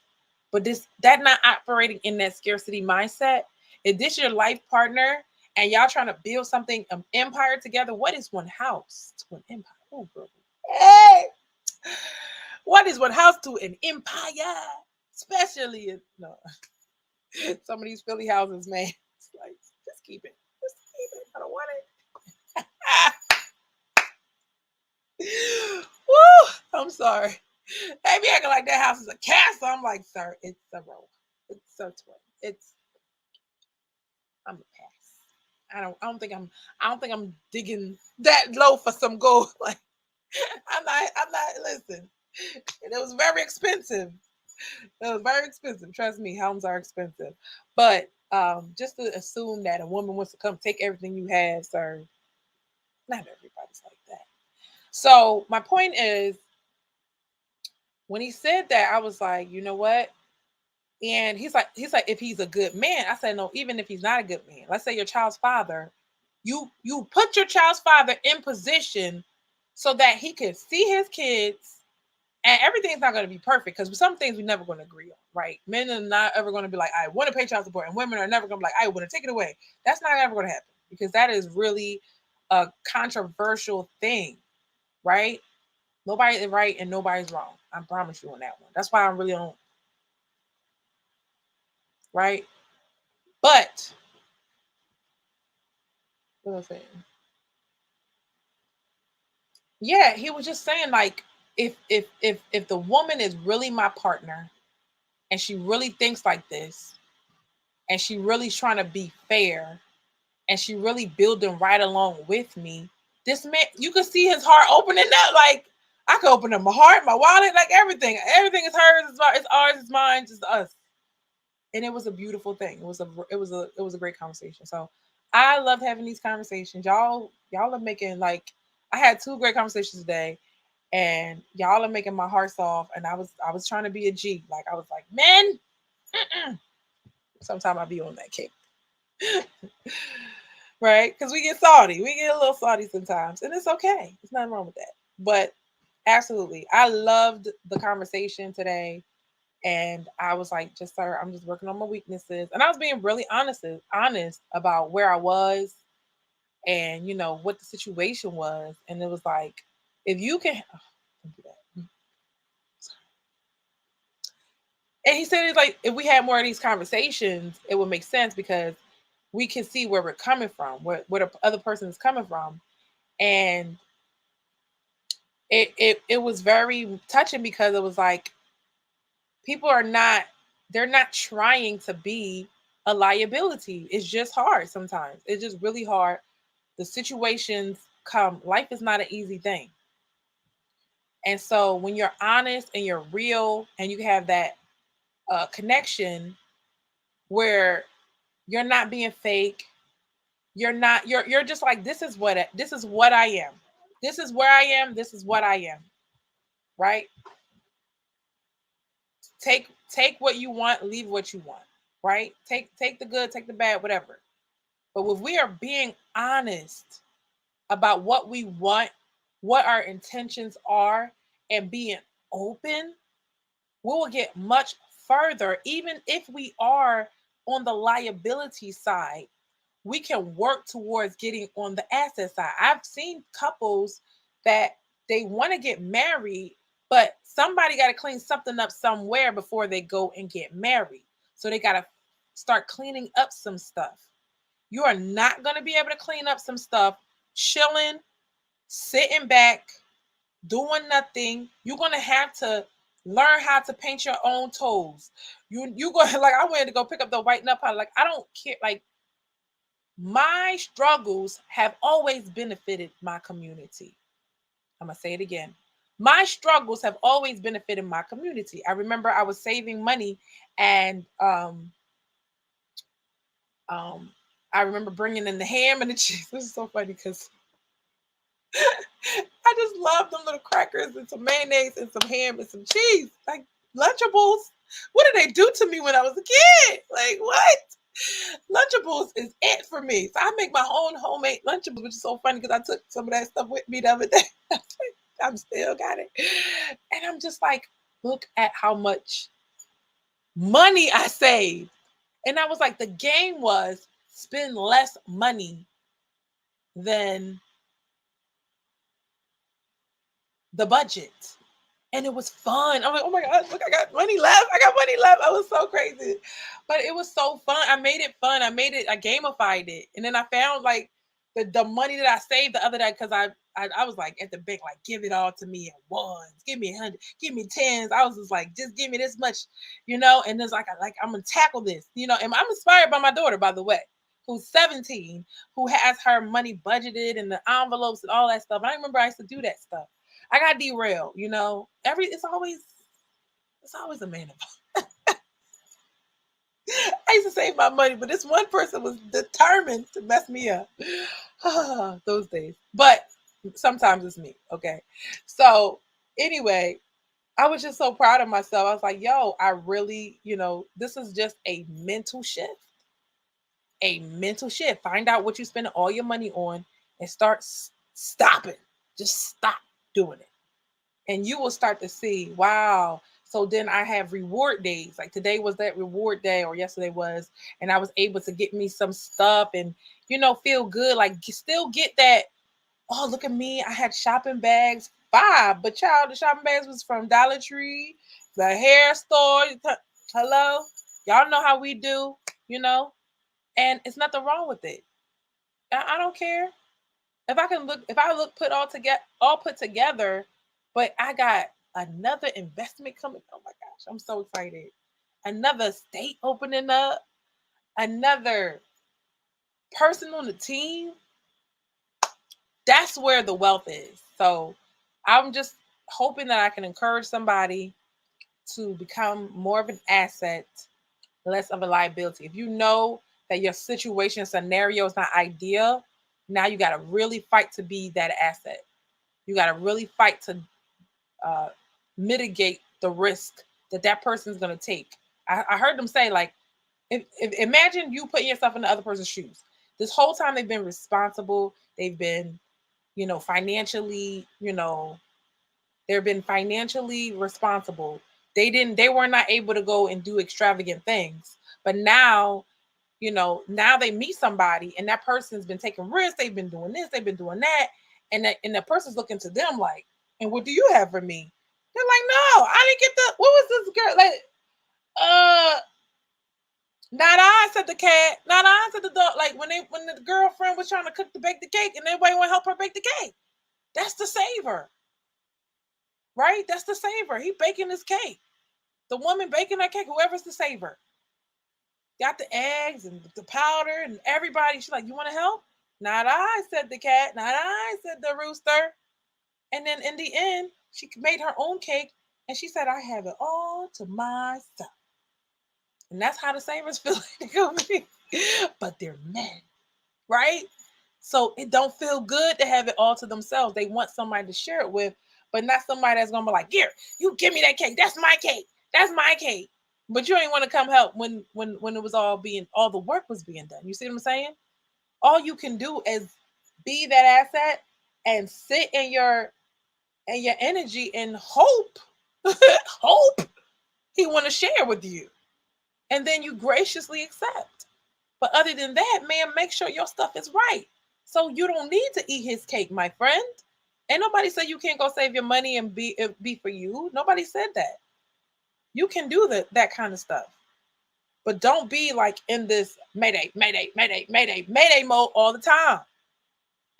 but that not operating in that scarcity mindset. If this your life partner and y'all trying to build something, empire together, what is one house to an empire? Oh, bro. Hey, what is one house to an empire? Especially no. Some of these Philly houses, man. It's like, just keep it. Just keep it. I don't want it. Woo! I'm sorry. They be acting like that house is a castle. I'm like, sir, it's a row. It's a twin. I'm a pass. I don't think I'm digging that low for some gold. Like, I'm not listen. It was very expensive. It was very expensive. Trust me, homes are expensive. But just to assume that a woman wants to come take everything you have, sir, not everybody's like that. So my point is, when he said that, I was like, you know what? And he's like, if he's a good man, I said, no, even if he's not a good man, let's say your child's father, you put your child's father in position so that he can see his kids. And everything's not going to be perfect because some things we're never going to agree on, right? Men are not ever going to be like, I want to pay child support, and women are never going to be like, I want to take it away. That's not ever going to happen because that is really a controversial thing, right? Nobody's right and nobody's wrong. I promise you on that one. That's why I really don't, right? But what was I saying? Yeah, he was just saying like, if the woman is really my partner and she really thinks like this and she really trying to be fair and she really building right along with me, this man, you could see his heart opening up. Like, I could open up my heart, my wallet, like everything. Everything is hers, it's ours, it's mine, it's us. And it was a beautiful thing. It was a great conversation. So I love having these conversations. Y'all are making, like, I had two great conversations today, and y'all are making my heart soft. And I was trying to be a G. Like, I was like, men, sometimes I be on that kick. Right? Because we get salty. We get a little salty sometimes. And it's okay. There's nothing wrong with that. But absolutely. I loved the conversation today. And I was like, just sir, I'm just working on my weaknesses. And I was being really honest about where I was and what the situation was. And it was like, if you can don't do that. And he said, it's like, if we had more of these conversations, it would make sense because we can see where we're coming from, where the other person is coming from. And it was very touching because it was like, people are not, they're not trying to be a liability. It's just hard sometimes. It's just really hard. The situations come, life is not an easy thing. And so when you're honest and you're real and you have that connection where you're not being fake, you're just like, this is what I am. This is where I am, this is what I am. Right? Take what you want, leave what you want. Right? Take the good, take the bad, whatever. But if we are being honest about what we want, what our intentions are, and being open, we will get much further. Even if we are on the liability side, we can work towards getting on the asset side. I've seen couples that they want to get married, but somebody got to clean something up somewhere before they go and get married. So they got to start cleaning up some stuff. You are not going to be able to clean up some stuff chilling, sitting back, doing nothing. You're going to have to learn how to paint your own toes. You go like, I went to go pick up the white nut powder. Like, I don't care. Like, my struggles have always benefited my community. I'm going to say it again. My struggles have always benefited my community. I remember I was saving money, and I remember bringing in the ham and the cheese. This is so funny because I just love them little crackers and some mayonnaise and some ham and some cheese. Like, Lunchables. What did they do to me when I was a kid? Like, what? Lunchables is it for me. So I make my own homemade Lunchables, which is so funny because I took some of that stuff with me the other day. I'm still got it. And I'm just like, look at how much money I saved. And I was like, the game was spend less money than the budget. And it was fun. I'm like, oh my God, look, I got money left. I got money left. I was so crazy. But it was so fun. I made it fun. I gamified it. And then I found like the money that I saved the other day because I was like at the bank, like, give it all to me in ones. Give me 100, give me tens. I was just like, just give me this much, and it's like, I'm gonna tackle this, and I'm inspired by my daughter, by the way, who's 17, who has her money budgeted and the envelopes and all that stuff. And I remember I used to do that stuff. I got derailed, it's always a man involved. I used to save my money, but this one person was determined to mess me up. Those days. But sometimes it's me, okay? So anyway, I was just so proud of myself. I was like, yo, I really, this is just a mental shift. A mental shift. Find out what you spend all your money on and start stopping. Just stop doing it. And you will start to see, wow. So then I have reward days. Like today was that reward day, or yesterday was, and I was able to get me some stuff and, feel good. Like still get that, oh, look at me. I had shopping bags, 5, but child, the shopping bags was from Dollar Tree, the hair store. Hello. Y'all know how we do, and it's nothing wrong with it. I don't care. If I look all put together, but I got another investment coming. Oh my gosh, I'm so excited. Another state opening up, another person on the team. That's where the wealth is. So I'm just hoping that I can encourage somebody to become more of an asset, less of a liability. If you know that your situation scenario is not ideal, now you got to really fight to be that asset. You got to really fight to mitigate the risk that person's going to take. I heard them say, like, if imagine you putting yourself in the other person's shoes. This whole time they've been responsible. They've been, financially, they've been financially responsible. They were not able to go and do extravagant things. But now, now they meet somebody and that person's been taking risks. They've been doing this, they've been doing that. And that person's looking to them like, and what do you have for me? They're like, no, I didn't get what was this girl? Like, Not I, said the cat. Not I, said the dog. Like when the girlfriend was trying to bake the cake and everybody want to help her bake the cake. That's the saver. Right? That's the saver. He baking his cake. The woman baking that cake, whoever's the saver. Got the eggs and the powder and everybody. She's like, you want to help? Not I, said the cat. Not I, said the rooster. And then in the end, she made her own cake and she said, I have it all to myself. And that's how the savers feel like. But they're men, right? So it don't feel good to have it all to themselves. They want somebody to share it with, but not somebody that's gonna be like, here, you give me that cake. That's my cake. That's my cake. But you ain't want to come help when it was all the work was being done. You see what I'm saying? All you can do is be that asset and sit in your energy and hope hope he want to share with you, and then you graciously accept. But other than that, man, make sure your stuff is right, so you don't need to eat his cake, my friend. Ain't nobody said you can't go save your money and be for you. Nobody said that. You can do that kind of stuff, but don't be like in this mayday mode all the time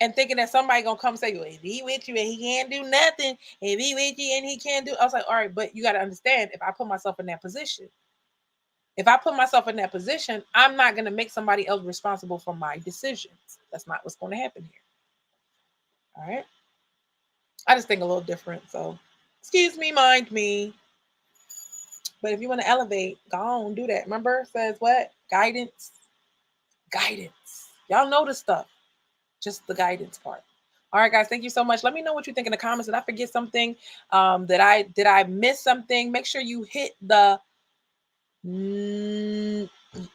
and thinking that somebody gonna come say, well, if he with you and he can't do nothing, if he with you and he can't do, I was like, all right, but you got to understand, if I put myself in that position, I'm not gonna make somebody else responsible for my decisions. That's not what's going to happen here. All right. I just think a little different. So excuse me, mind me. But if you want to elevate, go on, do that. Remember, it says what? Guidance. Y'all know the stuff. Just the guidance part. All right, guys, thank you so much. Let me know what you think in the comments. Did I forget something? Did I miss something? Make sure you hit the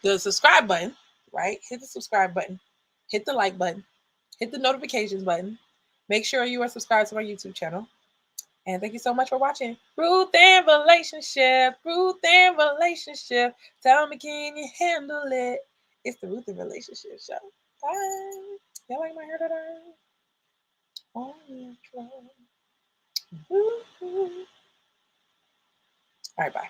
subscribe button, right? Hit the subscribe button. Hit the like button. Hit the notifications button. Make sure you are subscribed to my YouTube channel. And thank you so much for watching. Ruth and Relationship. Tell me, can you handle it? It's the Ruth and Relationship show. Bye. Y'all like my hair today? Oh, yeah. All right, bye.